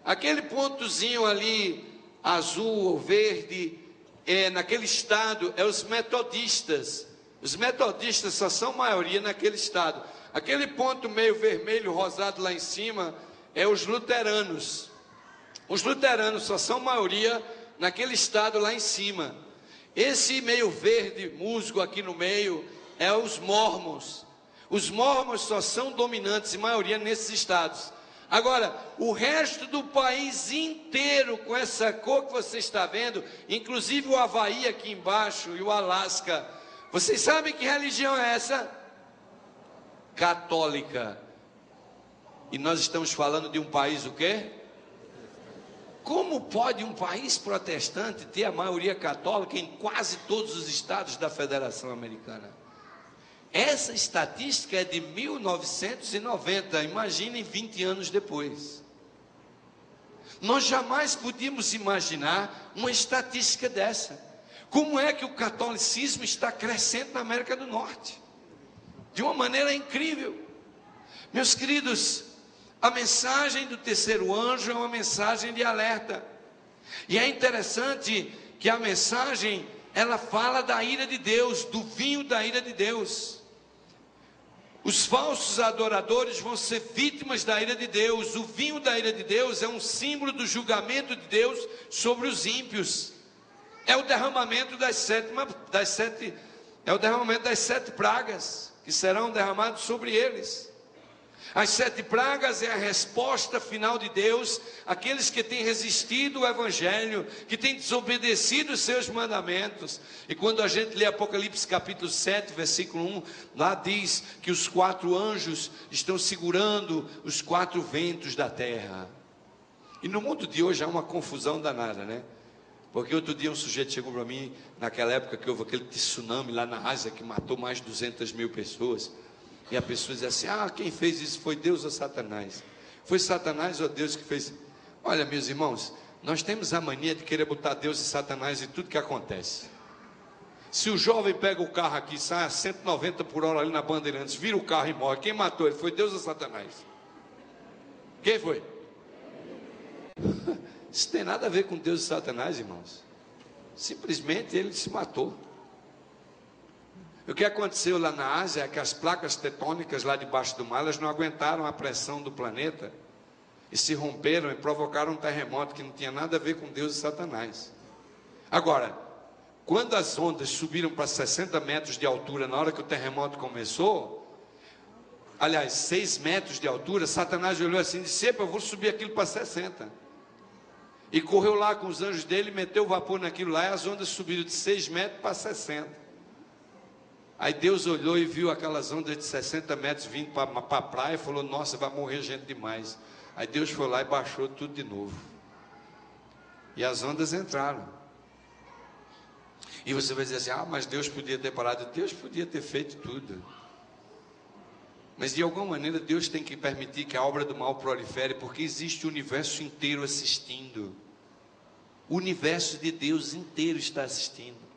Aquele pontozinho ali, azul ou verde, naquele estado, é os metodistas. Os metodistas só são maioria naquele estado. Aquele ponto meio vermelho, rosado lá em cima, é os luteranos. Os luteranos só são maioria naquele estado lá em cima. Esse meio verde, musgo aqui no meio, é os mormons. Os mormons só são dominantes em maioria nesses estados. Agora, o resto do país inteiro, com essa cor que você está vendo, inclusive o Havaí aqui embaixo e o Alasca, vocês sabem que religião é essa? Católica. E nós estamos falando de um país o quê? Como pode um país protestante ter a maioria católica em quase todos os estados da Federação Americana? Essa estatística é de 1990, imaginem 20 anos depois. Nós jamais podíamos imaginar uma estatística dessa. Como é que o catolicismo está crescendo na América do Norte? De uma maneira incrível. Meus queridos, a mensagem do terceiro anjo é uma mensagem de alerta. E é interessante que a mensagem, ela fala da ira de Deus, do vinho da ira de Deus. Os falsos adoradores vão ser vítimas da ira de Deus. O vinho da ira de Deus é um símbolo do julgamento de Deus sobre os ímpios. É o derramamento das sete pragas que serão derramadas sobre eles. As 7 pragas é a resposta final de Deus àqueles que têm resistido ao Evangelho, que têm desobedecido os seus mandamentos. E quando a gente lê Apocalipse capítulo 7, versículo 1, lá diz que os 4 anjos estão segurando os 4 ventos da terra. E no mundo de hoje há uma confusão danada, né? Porque outro dia um sujeito chegou para mim, naquela época que houve aquele tsunami lá na Ásia, que matou mais de 200 mil pessoas. E a pessoa diz assim: quem fez isso foi Deus ou Satanás? Foi Satanás ou Deus que fez? Olha, meus irmãos, nós temos a mania de querer botar Deus e Satanás em tudo que acontece. Se o jovem pega o carro aqui, sai a 190 por hora ali na Bandeirantes, vira o carro e morre, quem matou ele? Foi Deus ou Satanás? Quem foi? Isso tem nada a ver com Deus e Satanás, irmãos. Simplesmente ele se matou. O que aconteceu lá na Ásia é que as placas tectônicas lá debaixo do mar, elas não aguentaram a pressão do planeta e se romperam e provocaram um terremoto que não tinha nada a ver com Deus e Satanás. Agora, quando as ondas subiram para 60 metros de altura na hora que o terremoto começou, aliás, 6 metros de altura, Satanás olhou assim e disse: epa, eu vou subir aquilo para 60. E correu lá com os anjos dele, meteu o vapor naquilo lá, e as ondas subiram de 6 metros para 60. Aí Deus olhou e viu aquelas ondas de 60 metros vindo para a praia e falou: nossa, vai morrer gente demais. Aí Deus foi lá e baixou tudo de novo. E as ondas entraram. E você vai dizer assim: mas Deus podia ter parado. Deus podia ter feito tudo. Mas de alguma maneira Deus tem que permitir que a obra do mal prolifere, porque existe o universo inteiro assistindo. O universo de Deus inteiro está assistindo.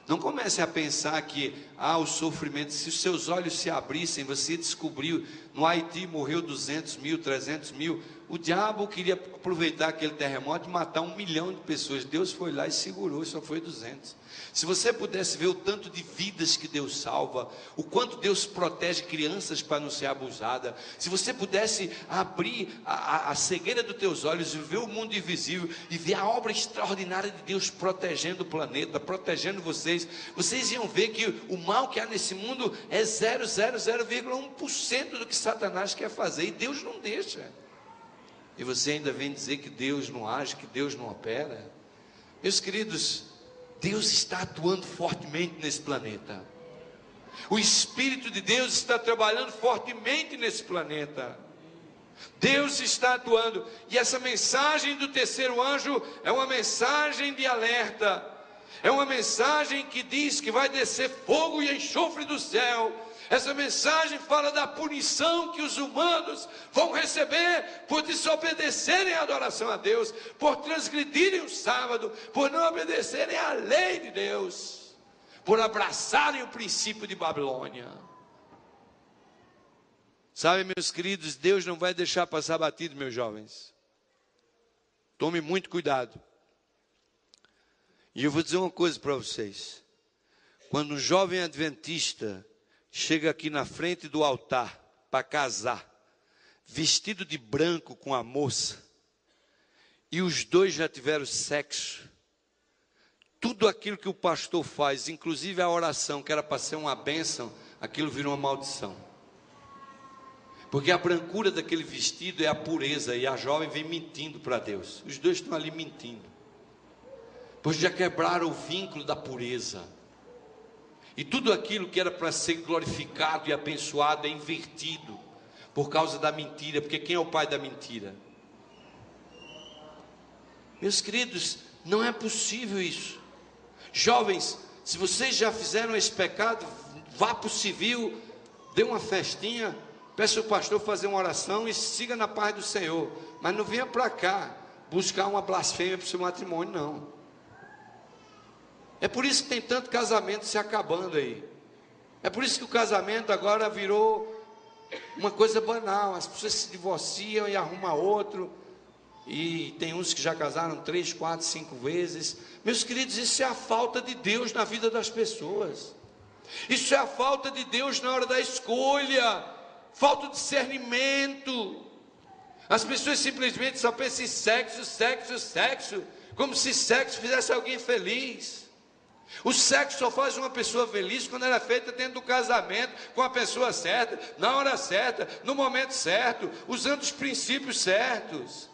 Não comece a pensar que, o sofrimento, se os seus olhos se abrissem, você descobriu, no Haiti morreu 200 mil, 300 mil, o diabo queria aproveitar aquele terremoto e matar 1 milhão de pessoas. Deus foi lá e segurou, só foi 200. Se você pudesse ver o tanto de vidas que Deus salva, o quanto Deus protege crianças para não ser abusada, se você pudesse abrir a cegueira dos teus olhos e ver o mundo invisível e ver a obra extraordinária de Deus protegendo o planeta, protegendo vocês, vocês iam ver que o mal que há nesse mundo é 0,1% do que Satanás quer fazer, e Deus não deixa. E você ainda vem dizer que Deus não age, que Deus não opera. Meus queridos, Deus está atuando fortemente nesse planeta. O Espírito de Deus está trabalhando fortemente nesse planeta. Deus está atuando. E essa mensagem do terceiro anjo é uma mensagem de alerta. É uma mensagem que diz que vai descer fogo e enxofre do céu. Essa mensagem fala da punição que os humanos vão receber por desobedecerem a adoração a Deus, por transgredirem o sábado, por não obedecerem à lei de Deus, por abraçarem o princípio de Babilônia. Sabe, meus queridos, Deus não vai deixar passar batido, meus jovens. Tome muito cuidado. E eu vou dizer uma coisa para vocês. Quando um jovem adventista chega aqui na frente do altar para casar, vestido de branco com a moça, e os dois já tiveram sexo, tudo aquilo que o pastor faz, inclusive a oração que era para ser uma bênção, aquilo virou uma maldição. Porque a brancura daquele vestido é a pureza, e a jovem vem mentindo para Deus. Os dois estão ali mentindo, pois já quebraram o vínculo da pureza. E tudo aquilo que era para ser glorificado e abençoado é invertido por causa da mentira. Porque quem é o pai da mentira? Meus queridos, não é possível isso. Jovens, se vocês já fizeram esse pecado, vá para o civil, dê uma festinha, peça o pastor fazer uma oração e siga na paz do Senhor. Mas não venha para cá buscar uma blasfêmia para o seu matrimônio, não. É por isso que tem tanto casamento se acabando aí. É por isso que o casamento agora virou uma coisa banal. As pessoas se divorciam e arrumam outro. E tem uns que já casaram 3, 4, 5 vezes. Meus queridos, isso é a falta de Deus na vida das pessoas. Isso é a falta de Deus na hora da escolha. Falta de discernimento. As pessoas simplesmente só pensam em sexo, sexo, sexo. Como se sexo fizesse alguém feliz. O sexo só faz uma pessoa feliz quando ela é feita dentro do casamento, com a pessoa certa, na hora certa, no momento certo, usando os princípios certos.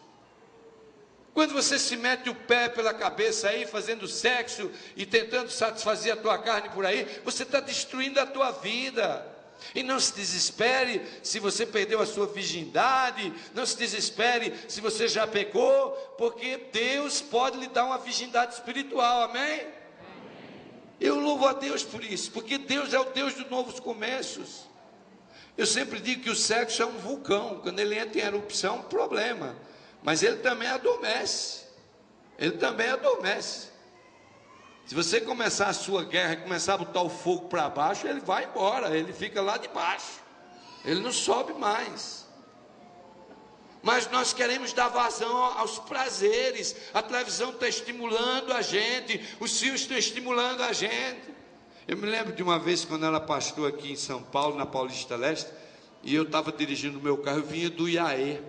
Quando você se mete o pé pela cabeça aí, fazendo sexo e tentando satisfazer a tua carne por aí, você está destruindo a tua vida. E não se desespere se você perdeu a sua virgindade, não se desespere se você já pecou, porque Deus pode lhe dar uma virgindade espiritual, amém? Eu louvo a Deus por isso, porque Deus é o Deus dos novos começos. Eu sempre digo que o sexo é um vulcão, quando ele entra em erupção, é um problema. Mas ele também adormece. Ele também adormece. Se você começar a sua guerra e começar a botar o fogo para baixo, ele vai embora, ele fica lá de baixo. Ele não sobe mais. Mas nós queremos dar vazão aos prazeres. A televisão está estimulando a gente, os filmes estão estimulando a gente. Eu me lembro de uma vez, quando ela pastor aqui em São Paulo, na Paulista Leste, e eu estava dirigindo o meu carro, eu vinha do Iaê.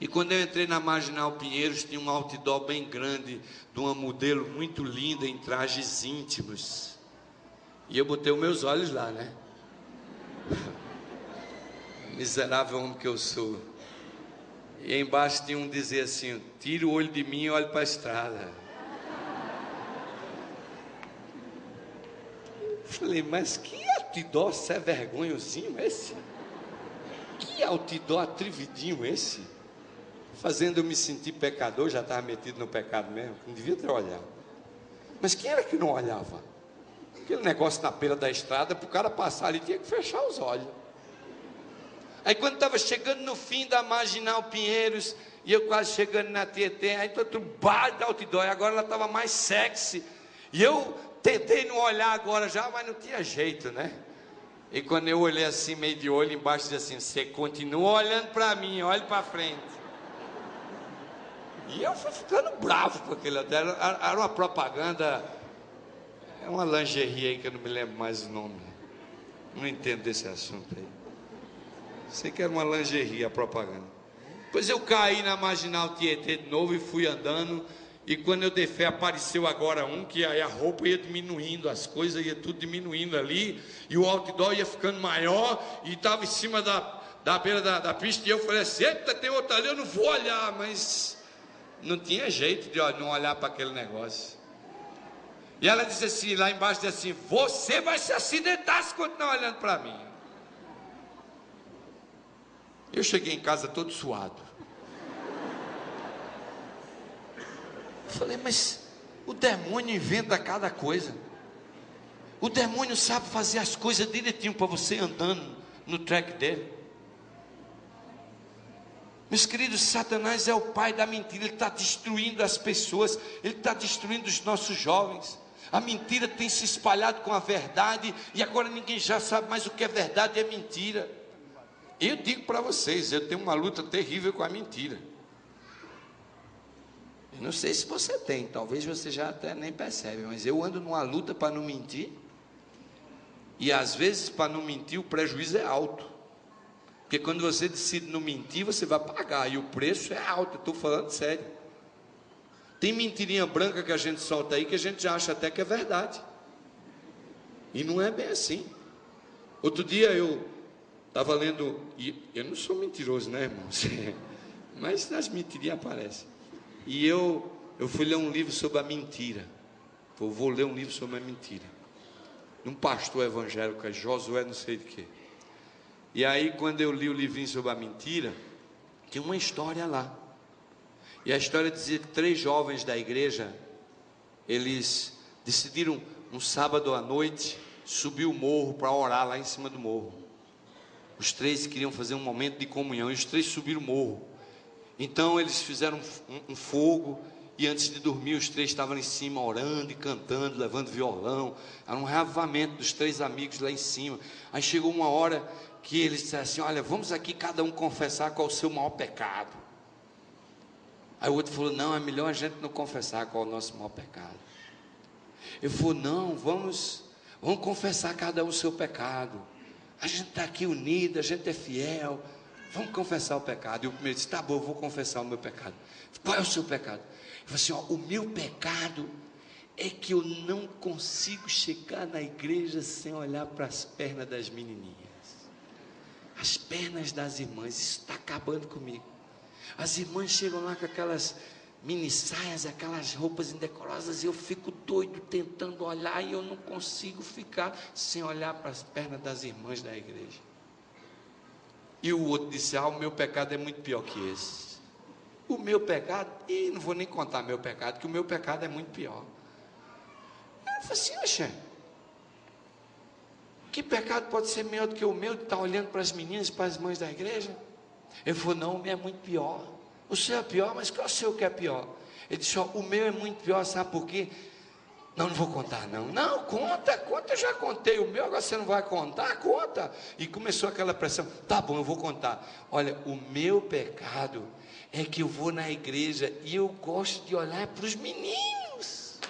E quando eu entrei na Marginal Pinheiros, tinha um outdoor bem grande, de uma modelo muito linda, em trajes íntimos. E eu botei os meus olhos lá, né? Miserável homem que eu sou. E aí embaixo tinha um dizer assim: tira o olho de mim e olhe para a estrada. Falei, mas que outdoor sem vergonhozinho esse? Que outdoor atrevidinho esse? Fazendo eu me sentir pecador, já estava metido no pecado mesmo, não devia ter olhado. Mas quem era que não olhava? Aquele negócio na beira da estrada, para o cara passar ali, tinha que fechar os olhos. Aí quando estava chegando no fim da Marginal Pinheiros, e eu quase chegando na Tietê, aí todo bar da outdoor, agora ela estava mais sexy, e eu tentei não olhar agora já, mas não tinha jeito, né? E quando eu olhei assim, meio de olho embaixo, dizia assim: você continua olhando para mim, olhe para frente. E eu fui ficando bravo com aquele. Era uma propaganda, é uma lingerie aí que eu não me lembro mais o nome. Não entendo desse assunto aí. Sei que era uma lingerie a propaganda. Depois eu caí na Marginal Tietê de novo e fui andando. E quando eu dei fé, apareceu agora um que aí a roupa ia diminuindo, as coisas ia tudo diminuindo ali. E o outdoor ia ficando maior e estava em cima da beira da pista. E eu falei assim: eita, tem outro ali, eu não vou olhar, mas não tinha jeito de não olhar para aquele negócio. E ela disse assim, lá embaixo, disse assim: você vai se acidentar se continuar olhando para mim. Eu cheguei em casa todo suado. Falei, mas o demônio inventa cada coisa. O demônio sabe fazer as coisas direitinho para você andando no track dele. Meus queridos, Satanás é o pai da mentira. Ele está destruindo as pessoas, ele está destruindo os nossos jovens. A mentira tem se espalhado com a verdade, e agora ninguém já sabe mais o que é verdade e é mentira. Eu digo para vocês, eu tenho uma luta terrível com a mentira. Eu não sei se você tem, talvez você já até nem percebe, mas eu ando numa luta para não mentir. E às vezes, para não mentir, o prejuízo é alto. Porque quando você decide não mentir, você vai pagar, e o preço é alto, eu estou falando sério. Tem mentirinha branca que a gente solta aí, que a gente já acha até que é verdade. E não é bem assim. Outro dia eu estava lendo, e eu não sou mentiroso, né, irmãos? Mas as mentirinhas aparecem. E eu fui ler um livro sobre a mentira. Eu vou ler um livro sobre a mentira. De um pastor evangélico, é Josué não sei de quê. E aí quando eu li o livrinho sobre a mentira, tinha uma história lá. E a história dizia que 3 jovens da igreja, eles decidiram um sábado à noite subir o morro para orar lá em cima do morro. Os 3 queriam fazer um momento de comunhão, e os 3 subiram o morro. Então eles fizeram um fogo, e antes de dormir os 3 estavam lá em cima orando e cantando, levando violão. Era um reavivamento dos 3 amigos lá em cima. Aí chegou uma hora que eles disseram assim: olha, vamos aqui cada um confessar qual é o seu maior pecado. Aí o outro falou: não, é melhor a gente não confessar qual é o nosso maior pecado. Eu falei: não, vamos confessar cada um o seu pecado. A gente está aqui unido, a gente é fiel. Vamos confessar o pecado. E o primeiro disse: tá bom, eu vou confessar o meu pecado. Qual é o seu pecado? Ele falou assim: ó, o meu pecado é que eu não consigo chegar na igreja sem olhar para as pernas das menininhas. As pernas das irmãs, isso está acabando comigo. As irmãs chegam lá com aquelas mini saias, aquelas roupas indecorosas, e eu fico doido tentando olhar, e eu não consigo ficar sem olhar para as pernas das irmãs da igreja. E o outro disse: o meu pecado é muito pior que esse. O meu pecado, e não vou nem contar meu pecado, que o meu pecado é muito pior. Eu falei assim: oxe, que pecado pode ser maior do que o meu, de estar olhando para as meninas, para as mães da igreja? Ele falou: não, o meu é muito pior. O seu é pior, mas qual é o seu que é pior? Ele disse: o meu é muito pior, sabe por quê? Não vou contar não. Não, conta, eu já contei o meu, agora você não vai contar? Conta. E começou aquela pressão: tá bom, eu vou contar. Olha, o meu pecado é que eu vou na igreja e eu gosto de olhar para os meninos.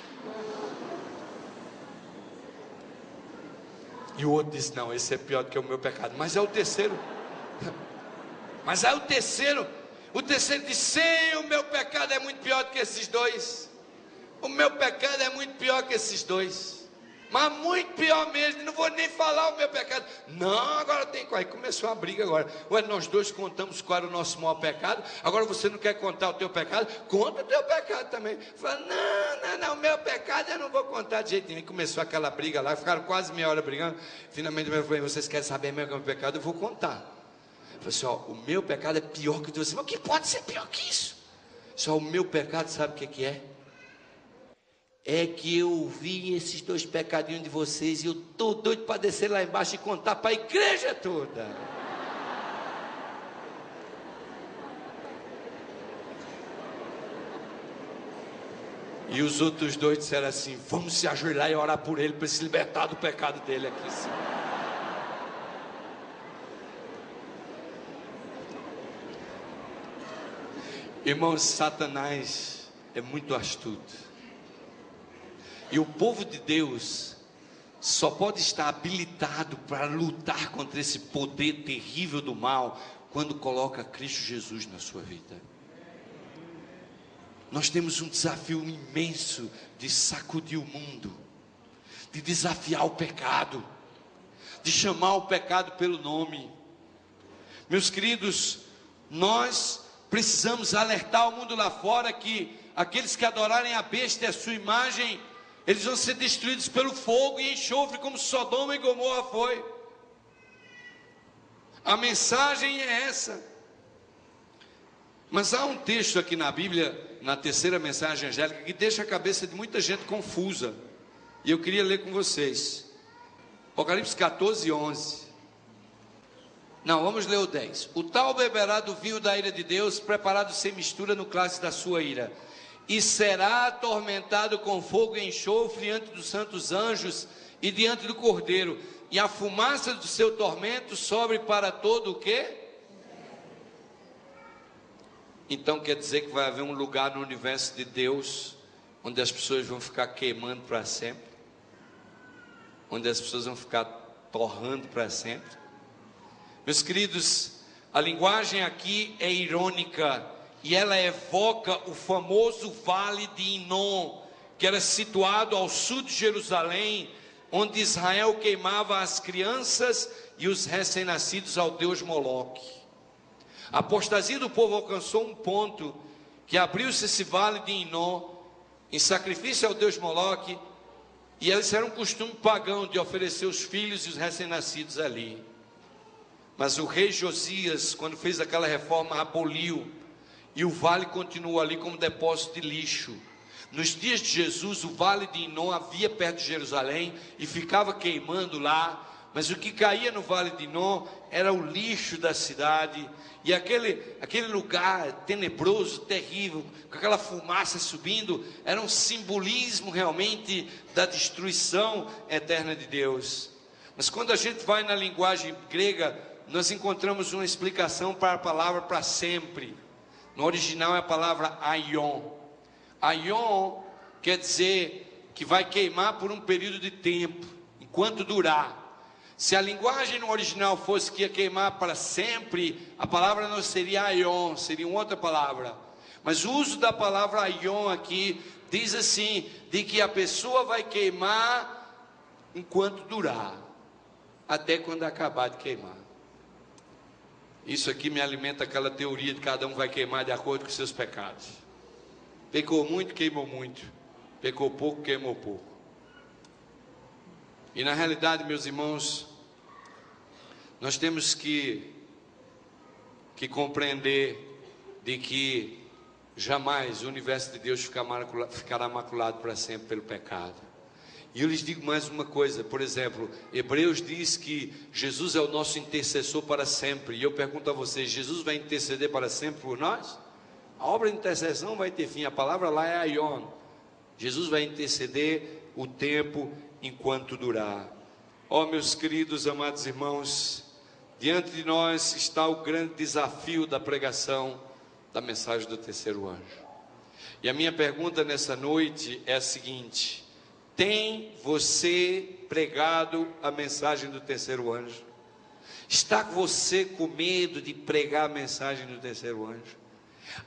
E o outro disse: não, esse é pior do que o meu pecado. Mas é o terceiro. Mas aí o terceiro disse: sim, o meu pecado é muito pior do que esses dois. O meu pecado é muito pior que esses dois. Mas muito pior mesmo, não vou nem falar o meu pecado. Não, agora tem. Aí começou a briga agora. Ué, nós dois contamos qual era o nosso maior pecado. Agora você não quer contar o teu pecado? Conta o teu pecado também. Fala: não, o meu pecado eu não vou contar de jeito nenhum. E começou aquela briga lá, ficaram quase meia hora brigando. Finalmente eu falei: vocês querem saber meu pecado? Eu vou contar. Eu falei assim: o meu pecado é pior que o de você. Mas o que pode ser pior que isso? Só o meu pecado, sabe o que é? É que eu vi esses dois pecadinhos de vocês e eu estou doido para descer lá embaixo e contar para a igreja toda. E os outros dois disseram assim: vamos se ajoelhar e orar por ele, para se libertar do pecado dele aqui, sim. Irmãos, Satanás é muito astuto. E o povo de Deus só pode estar habilitado para lutar contra esse poder terrível do mal quando coloca Cristo Jesus na sua vida. Nós temos um desafio imenso de sacudir o mundo, de desafiar o pecado, de chamar o pecado pelo nome. Meus queridos, nós precisamos alertar o mundo lá fora que aqueles que adorarem a besta e a sua imagem, eles vão ser destruídos pelo fogo e enxofre, como Sodoma e Gomorra foi. A mensagem é essa. Mas há um texto aqui na Bíblia, na terceira mensagem angélica, que deixa a cabeça de muita gente confusa, e eu queria ler com vocês. Apocalipse 14, 11. Não, vamos ler o 10. O tal beberá do vinho da ira de Deus, preparado sem mistura no cálice da sua ira, e será atormentado com fogo e enxofre diante dos santos anjos e diante do Cordeiro, e a fumaça do seu tormento sobe para todo o quê? Então quer dizer que vai haver um lugar no universo de Deus onde as pessoas vão ficar queimando para sempre, onde as pessoas vão ficar torrando para sempre. Meus queridos, a linguagem aqui é irônica e ela evoca o famoso vale de Inom, que era situado ao sul de Jerusalém, onde Israel queimava as crianças e os recém-nascidos ao deus Moloque. A apostasia do povo alcançou um ponto que abriu-se esse vale de Inom em sacrifício ao deus Moloque, e eles eram um costume pagão de oferecer os filhos e os recém-nascidos ali. Mas o rei Josias, quando fez aquela reforma, aboliu, e o vale continuou ali como depósito de lixo. Nos dias de Jesus, o vale de Inom havia perto de Jerusalém e ficava queimando lá, mas o que caía no vale de Inom era o lixo da cidade, e aquele lugar tenebroso, terrível, com aquela fumaça subindo, era um simbolismo realmente da destruição eterna de Deus. Mas quando a gente vai na linguagem grega, nós encontramos uma explicação para a palavra para sempre. No original é a palavra aion. Aion quer dizer que vai queimar por um período de tempo, enquanto durar. Se a linguagem no original fosse que ia queimar para sempre, a palavra não seria aion, seria uma outra palavra. Mas o uso da palavra aion aqui diz assim, de que a pessoa vai queimar enquanto durar, até quando acabar de queimar. Isso aqui me alimenta aquela teoria de que cada um vai queimar de acordo com seus pecados. Pecou muito, queimou muito. Pecou pouco, queimou pouco. E na realidade, meus irmãos, nós temos que compreender de que jamais o universo de Deus ficará maculado para sempre pelo pecado. E eu lhes digo mais uma coisa, por exemplo, Hebreus diz que Jesus é o nosso intercessor para sempre. E eu pergunto a vocês, Jesus vai interceder para sempre por nós? A obra de intercessão vai ter fim, a palavra lá é aion. Jesus vai interceder o tempo enquanto durar. Ó, meus queridos, amados irmãos, diante de nós está o grande desafio da pregação da mensagem do terceiro anjo. E a minha pergunta nessa noite é a seguinte: tem você pregado a mensagem do terceiro anjo? Está você com medo de pregar a mensagem do terceiro anjo?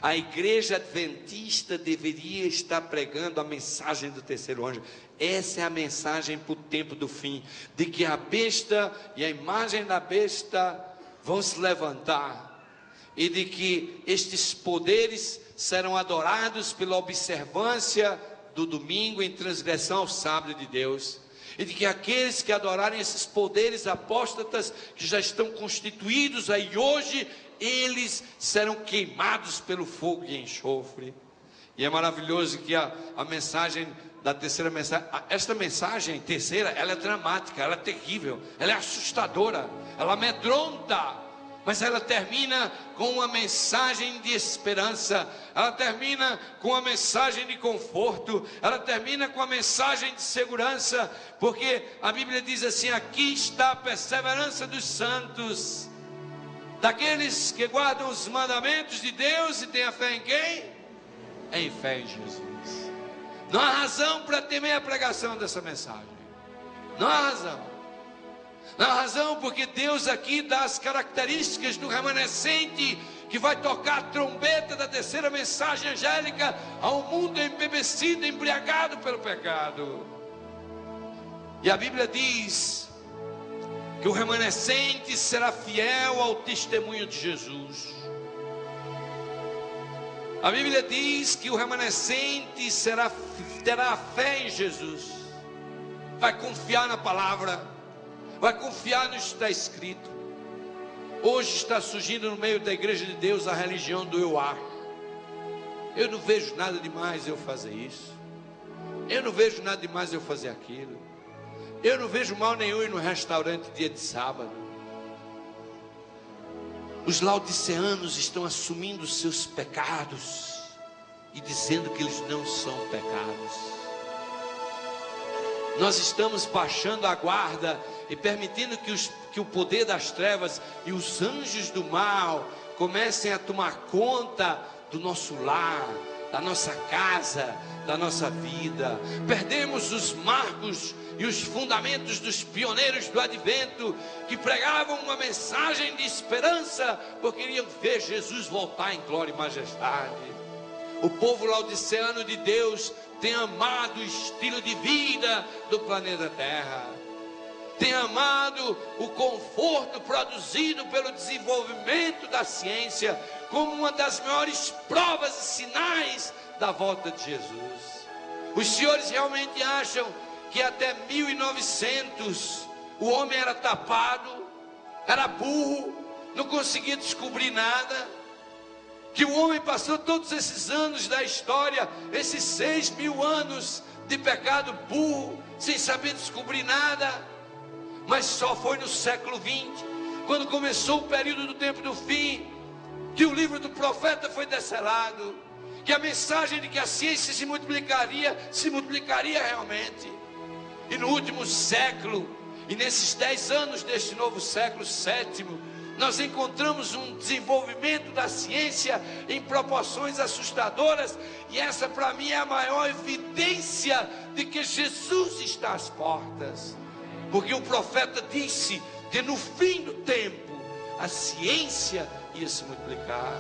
A igreja adventista deveria estar pregando a mensagem do terceiro anjo. Essa é a mensagem para o tempo do fim, de que a besta e a imagem da besta vão se levantar, e de que estes poderes serão adorados pela observância do domingo em transgressão ao sábado de Deus, e de que aqueles que adorarem esses poderes apóstatas que já estão constituídos aí hoje, eles serão queimados pelo fogo e enxofre. E é maravilhoso que a mensagem da terceira mensagem, esta mensagem terceira, ela é dramática, ela é terrível, ela é assustadora, ela amedronta, mas ela termina com uma mensagem de esperança, ela termina com uma mensagem de conforto, ela termina com uma mensagem de segurança, porque a Bíblia diz assim: aqui está a perseverança dos santos, daqueles que guardam os mandamentos de Deus e têm a fé em quem? Em fé em Jesus. Não há razão para temer a pregação dessa mensagem, não há razão. Não há razão, porque Deus aqui dá as características do remanescente que vai tocar a trombeta da terceira mensagem angélica ao mundo embebecido, embriagado pelo pecado. E a Bíblia diz que o remanescente será fiel ao testemunho de Jesus. A Bíblia diz que o remanescente terá fé em Jesus, vai confiar na palavra, vai confiar no que está escrito. Hoje está surgindo no meio da igreja de Deus a religião do eu acho. Eu não vejo nada demais eu fazer isso, eu não vejo nada demais eu fazer aquilo, eu não vejo mal nenhum ir no restaurante dia de sábado. Os laodiceanos estão assumindo os seus pecados e dizendo que eles não são pecados. Nós estamos baixando a guarda e permitindo que o poder das trevas e os anjos do mal comecem a tomar conta do nosso lar, da nossa casa, da nossa vida. Perdemos os marcos e os fundamentos dos pioneiros do advento, que pregavam uma mensagem de esperança, porque queriam ver Jesus voltar em glória e majestade. O povo laodiceano de Deus tem amado o estilo de vida do planeta Terra, tem amado o conforto produzido pelo desenvolvimento da ciência como uma das maiores provas e sinais da volta de Jesus. Os senhores realmente acham que até 1900 o homem era tapado, era burro, não conseguia descobrir nada? Que o homem passou todos esses anos da história, esses 6.000 anos de pecado burro, sem saber descobrir nada? Mas só foi no século 20, quando começou o período do tempo do fim, que o livro do profeta foi descelado, que a mensagem de que a ciência se multiplicaria realmente. E no último século, e nesses 10 anos deste novo século sétimo, nós encontramos um desenvolvimento da ciência em proporções assustadoras, e essa para mim é a maior evidência de que Jesus está às portas, porque o profeta disse que no fim do tempo a ciência ia se multiplicar.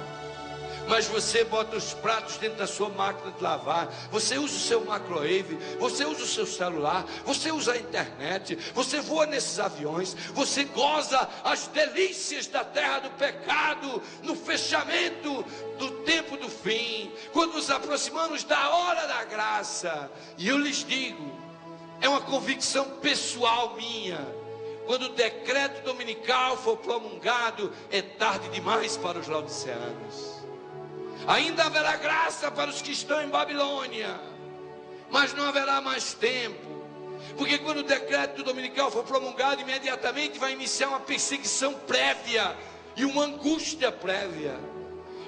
mas você bota os pratos dentro da sua máquina de lavar, você usa o seu microwave, você usa o seu celular, você usa a internet, você voa nesses aviões, você goza as delícias da terra do pecado, no fechamento do tempo do fim, quando nos aproximamos da hora da graça. E eu lhes digo, é uma convicção pessoal minha, quando o decreto dominical for promulgado, é tarde demais para os laodiceanos. Ainda haverá graça para os que estão em Babilônia, mas não haverá mais tempo, porque quando o decreto dominical for promulgado, imediatamente vai iniciar uma perseguição prévia e uma angústia prévia.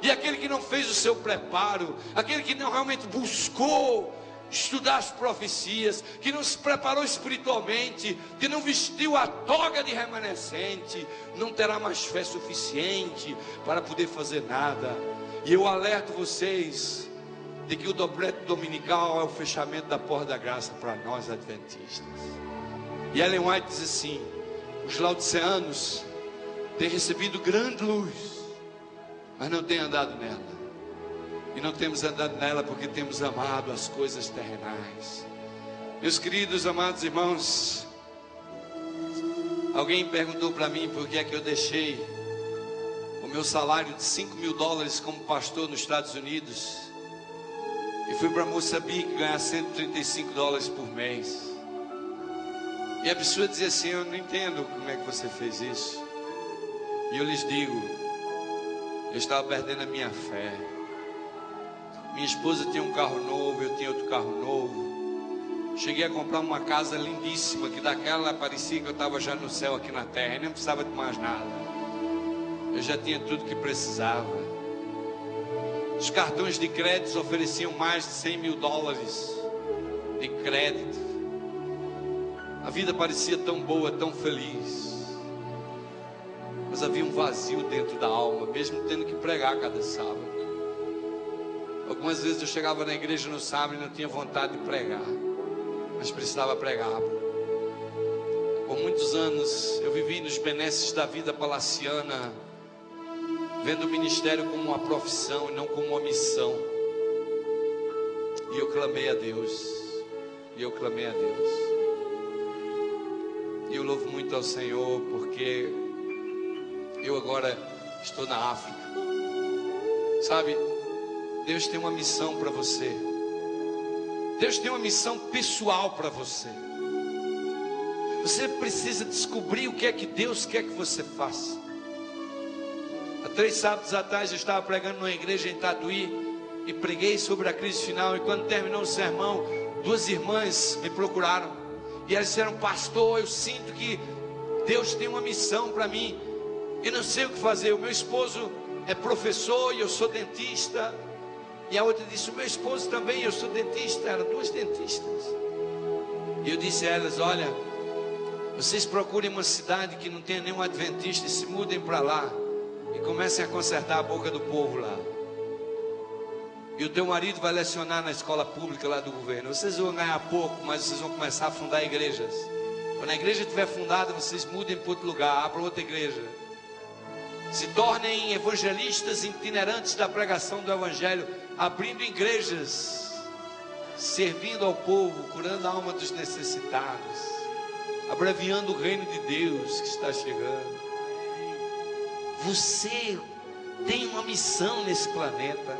E aquele que não fez o seu preparo, aquele que não realmente buscou estudar as profecias, que não se preparou espiritualmente, que não vestiu a toga de remanescente, não terá mais fé suficiente para poder fazer nada. E eu alerto vocês de que o decreto dominical é o fechamento da porta da graça para nós adventistas. E Ellen White diz assim: os laodiceanos têm recebido grande luz, mas não têm andado nela. E não temos andado nela porque temos amado as coisas terrenais. Meus queridos, amados irmãos, alguém perguntou para mim por que é que eu deixei o meu salário de $5.000 como pastor nos Estados Unidos e fui para Moçambique ganhar $135 por mês. E a pessoa dizia assim: eu não entendo como é que você fez isso. E eu lhes digo, eu estava perdendo a minha fé. Minha esposa tinha um carro novo, eu tinha outro carro novo. Cheguei a comprar uma casa lindíssima, que daquela parecia que eu estava já no céu aqui na terra, e nem precisava de mais nada. Eu já tinha tudo que precisava. Os cartões de crédito ofereciam mais de $100.000 de crédito. A vida parecia tão boa, tão feliz, mas havia um vazio dentro da alma, mesmo tendo que pregar cada sábado. Algumas vezes eu chegava na igreja no sábado e não tinha vontade de pregar, mas precisava pregar. Por muitos anos eu vivi nos benesses da vida palaciana, vendo o ministério como uma profissão e não como uma missão. E eu clamei a Deus. E eu clamei a Deus. E eu louvo muito ao Senhor, porque eu agora estou na África. Sabe, Deus tem uma missão para você. Deus tem uma missão pessoal para você. Você precisa descobrir o que é que Deus quer que você faça. Há 3 sábados atrás eu estava pregando numa igreja em Tatuí e preguei sobre a crise final. E quando terminou o sermão, 2 irmãs me procuraram e elas disseram: pastor, eu sinto que Deus tem uma missão para mim. Eu não sei o que fazer. O meu esposo é professor e eu sou dentista. E a outra disse: o meu esposo também, eu sou dentista. Eram 2 dentistas. E eu disse a elas: olha, vocês procurem uma cidade que não tenha nenhum adventista e se mudem para lá e comecem a consertar a boca do povo lá. E o teu marido vai lecionar na escola pública lá do governo. Vocês vão ganhar pouco, mas vocês vão começar a fundar igrejas. Quando a igreja estiver fundada, vocês mudem para outro lugar, abram outra igreja. Se tornem evangelistas itinerantes da pregação do evangelho, abrindo igrejas, servindo ao povo, curando a alma dos necessitados, abreviando o reino de Deus que está chegando. Você tem uma missão nesse planeta.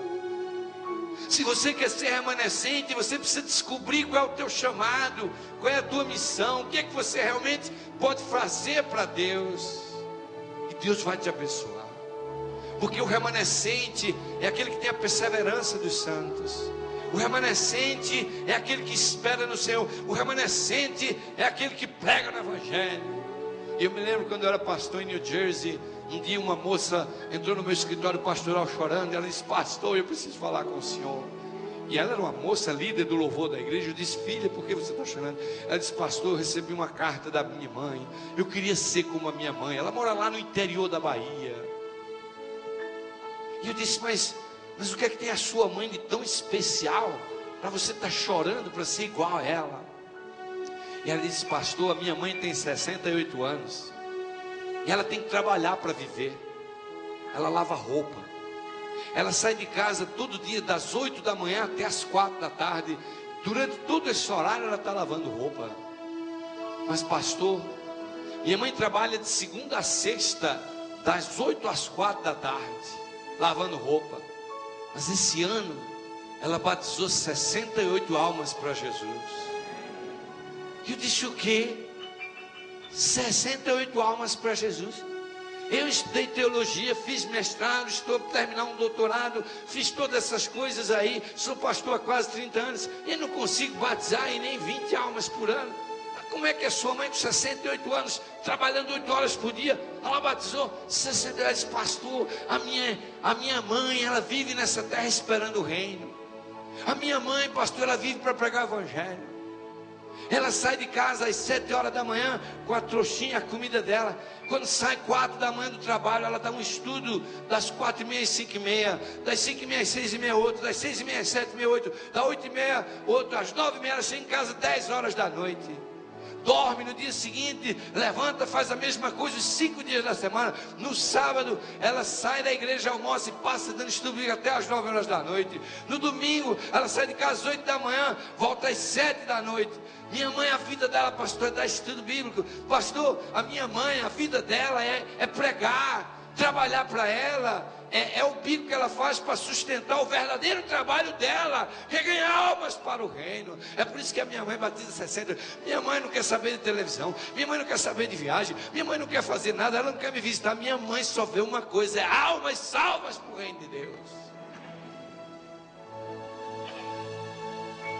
Se você quer ser remanescente, você precisa descobrir qual é o teu chamado, qual é a tua missão, o que é que você realmente pode fazer para Deus. E Deus vai te abençoar. Porque o remanescente é aquele que tem a perseverança dos santos. O remanescente é aquele que espera no Senhor. O remanescente é aquele que prega no evangelho. E eu me lembro quando eu era pastor em New Jersey, um dia uma moça entrou no meu escritório pastoral chorando. E ela disse: pastor, eu preciso falar com o senhor. E ela era uma moça líder do louvor da igreja. Eu disse: filha, por que você está chorando? Ela disse: pastor, eu recebi uma carta da minha mãe. Eu queria ser como a minha mãe. Ela mora lá no interior da Bahia. E eu disse: mas o que é que tem a sua mãe de tão especial para você estar chorando para ser igual a ela? E ela disse: pastor, a minha mãe tem 68 anos e ela tem que trabalhar para viver. Ela lava roupa, Ela sai de casa todo dia das 8 da manhã até as 4 da tarde. Durante todo esse horário ela está lavando roupa. Mas pastor, minha mãe trabalha de segunda a sexta, das 8 às 4 da tarde, lavando roupa. Mas esse ano ela batizou 68 almas para Jesus. E eu disse: o quê? 68 almas para Jesus? Eu estudei teologia, fiz mestrado, estou para terminar um doutorado, fiz todas essas coisas aí, sou pastor há quase 30 anos, e não consigo batizar e nem 20 almas por ano. Como é que a sua mãe com 68 anos, trabalhando 8 horas por dia, ela batizou 68 anos? Pastor, a minha mãe, ela vive nessa terra esperando o reino. A minha mãe, pastor, ela vive para pregar o evangelho. Ela sai de casa às 7 horas da manhã com a trouxinha, a comida dela. Quando sai 4 da manhã do trabalho, ela dá um estudo das 4h30 às 5h30, das 5h30 às 6h30 outro, das 6h30 às 7h30 outro, das 8h30 outro, às 9h30 ela chega em casa 10 horas da noite. Dorme no dia seguinte, levanta, faz a mesma coisa os 5 dias da semana. No sábado ela sai da igreja, almoça e passa dando estudo até às 9 horas da noite. No domingo ela sai de casa às 8 da manhã, volta às 7 da noite. Minha mãe, a vida dela, pastor, é dar estudo bíblico. Pastor, a minha mãe, a vida dela é pregar, trabalhar para ela. É o bico que ela faz para sustentar o verdadeiro trabalho dela, que é ganhar almas para o reino. É por isso que a minha mãe batiza 60. Minha mãe não quer saber de televisão, minha mãe não quer saber de viagem, minha mãe não quer fazer nada, ela não quer me visitar. Minha mãe só vê uma coisa: é almas salvas para o reino de Deus.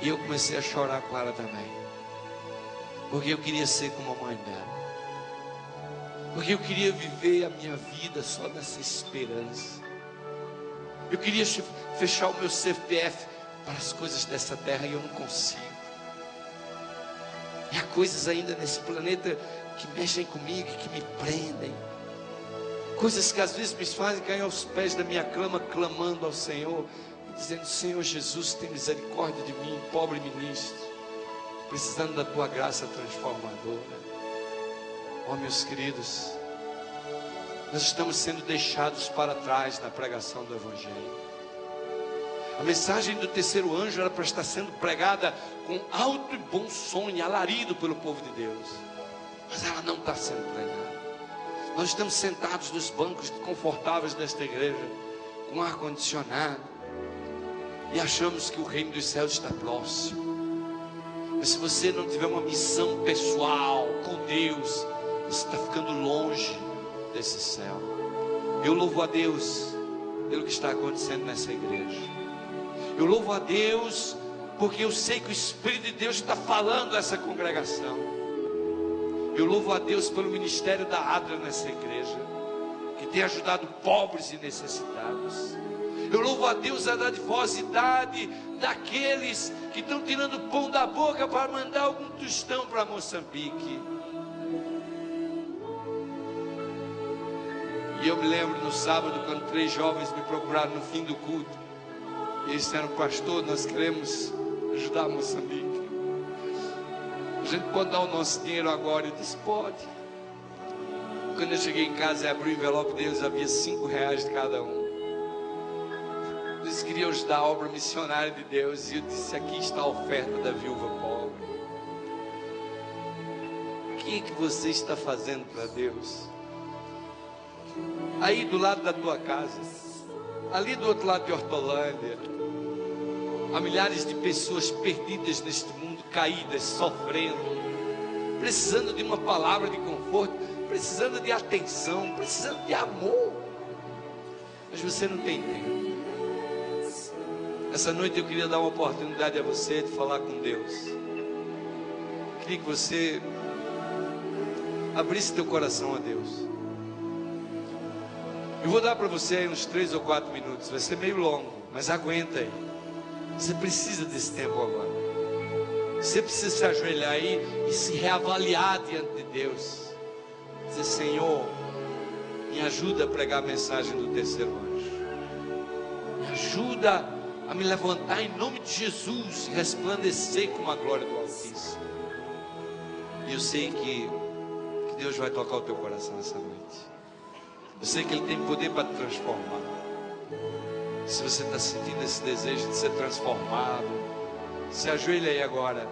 E eu comecei a chorar com ela também, porque eu queria ser como a mãe dela, porque eu queria viver a minha vida só nessa esperança. Eu queria fechar o meu CPF para as coisas dessa terra e eu não consigo. E há coisas ainda nesse planeta que mexem comigo, que me prendem. Coisas que às vezes me fazem cair aos pés da minha cama, clamando ao Senhor, dizendo: Senhor Jesus, tem misericórdia de mim, pobre ministro, precisando da tua graça transformadora. Oh, meus queridos, nós estamos sendo deixados para trás na pregação do Evangelho. A mensagem do terceiro anjo era para estar sendo pregada com alto e bom som e alarido pelo povo de Deus, mas ela não está sendo pregada. Nós estamos sentados nos bancos confortáveis desta igreja, com ar-condicionado, e achamos que o reino dos céus está próximo. Mas se você não tiver uma missão pessoal com Deus, você está ficando longe desse céu. Eu louvo a Deus pelo que está acontecendo nessa igreja. Eu louvo a Deus porque eu sei que o Espírito de Deus está falando a essa congregação. Eu louvo a Deus pelo ministério da Adra nessa igreja, que tem ajudado pobres e necessitados. Eu louvo a Deus a dadivosidade daqueles que estão tirando o pão da boca para mandar algum tostão para Moçambique. E eu me lembro no sábado, quando 3 jovens me procuraram no fim do culto, e eles disseram: pastor, nós queremos ajudar Moçambique, a gente pode dar o nosso dinheiro agora? Eu disse: pode. Quando eu cheguei em casa e abri o envelope deles, havia R$5 de cada um. Eles queriam ajudar a obra missionária de Deus, e eu disse: aqui está a oferta da viúva pobre. O que é que você está fazendo para Deus? Aí do lado da tua casa, ali do outro lado de Hortolândia, há milhares de pessoas perdidas neste mundo, caídas, sofrendo, precisando de uma palavra de conforto, precisando de atenção, precisando de amor, mas você não tem tempo. Essa noite eu queria dar uma oportunidade a você de falar com Deus. Queria que você abrisse teu coração a Deus. Eu vou dar para você aí uns 3 ou 4 minutos. Vai ser meio longo, mas aguenta aí. Você precisa desse tempo agora. Você precisa se ajoelhar aí e se reavaliar diante de Deus. Dizer: Senhor, me ajuda a pregar a mensagem do terceiro anjo. Me ajuda a me levantar em nome de Jesus e resplandecer com a glória do Altíssimo. E eu sei que Deus vai tocar o teu coração essa noite. Eu sei que Ele tem poder para te transformar. Se você está sentindo esse desejo de ser transformado, se ajoelhe aí agora,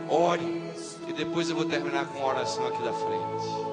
ore, e depois eu vou terminar com uma oração aqui da frente.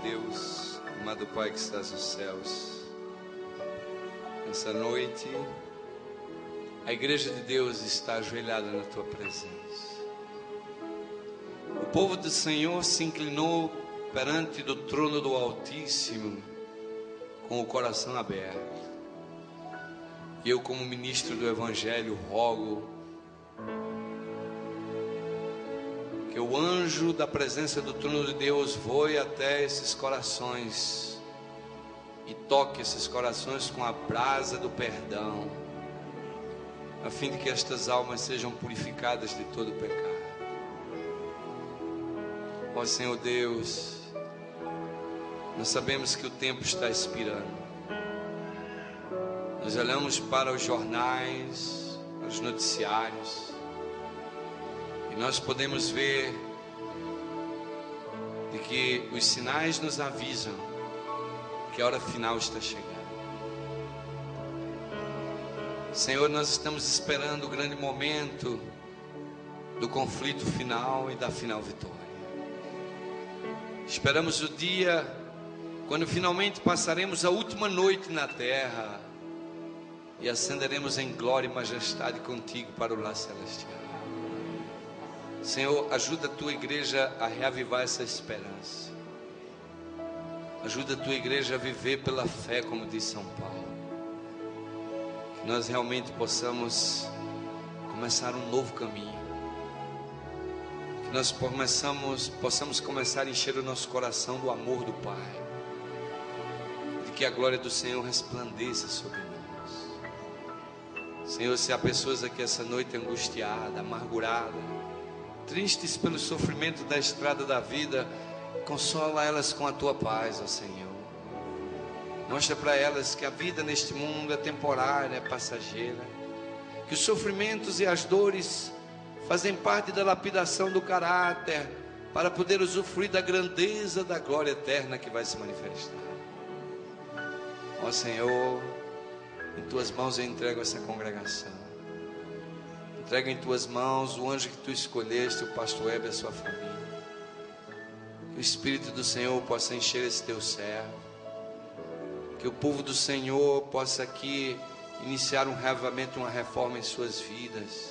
Deus, amado Pai que estás nos céus, nessa noite, a igreja de Deus está ajoelhada na tua presença. O povo do Senhor se inclinou perante do trono do Altíssimo, com o coração aberto. E eu, como ministro do Evangelho, rogo que o anjo da presença do trono de Deus voe até esses corações e toque esses corações com a brasa do perdão, a fim de que estas almas sejam purificadas de todo pecado. Ó Senhor Deus, nós sabemos que o tempo está expirando. Nós olhamos para os jornais, para os noticiários, e nós podemos ver de que os sinais nos avisam que a hora final está chegando. Senhor, nós estamos esperando o grande momento do conflito final e da final vitória. Esperamos o dia quando finalmente passaremos a última noite na terra e ascenderemos em glória e majestade contigo para o lar celestial. Senhor, ajuda a tua igreja a reavivar essa esperança. Ajuda a tua igreja a viver pela fé, como diz São Paulo. Que nós realmente possamos começar um novo caminho. Que nós possamos começar a encher o nosso coração do amor do Pai. De que a glória do Senhor resplandeça sobre nós. Senhor, se há pessoas aqui essa noite angustiadas, amarguradas, tristes pelo sofrimento da estrada da vida, consola elas com a tua paz, ó Senhor. Mostra para elas que a vida neste mundo é temporária, é passageira, que os sofrimentos e as dores fazem parte da lapidação do caráter, para poder usufruir da grandeza da glória eterna que vai se manifestar. Ó Senhor, em tuas mãos eu entrego essa congregação. Entrego em tuas mãos o anjo que tu escolheste, o pastor Weber e a sua família. Que o Espírito do Senhor possa encher esse teu servo. Que o povo do Senhor possa aqui iniciar um reavivamento, uma reforma em suas vidas.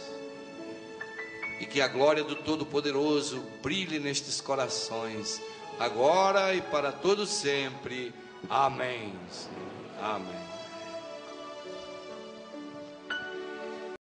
E que a glória do Todo-Poderoso brilhe nestes corações, agora e para todo sempre. Amém. Amém.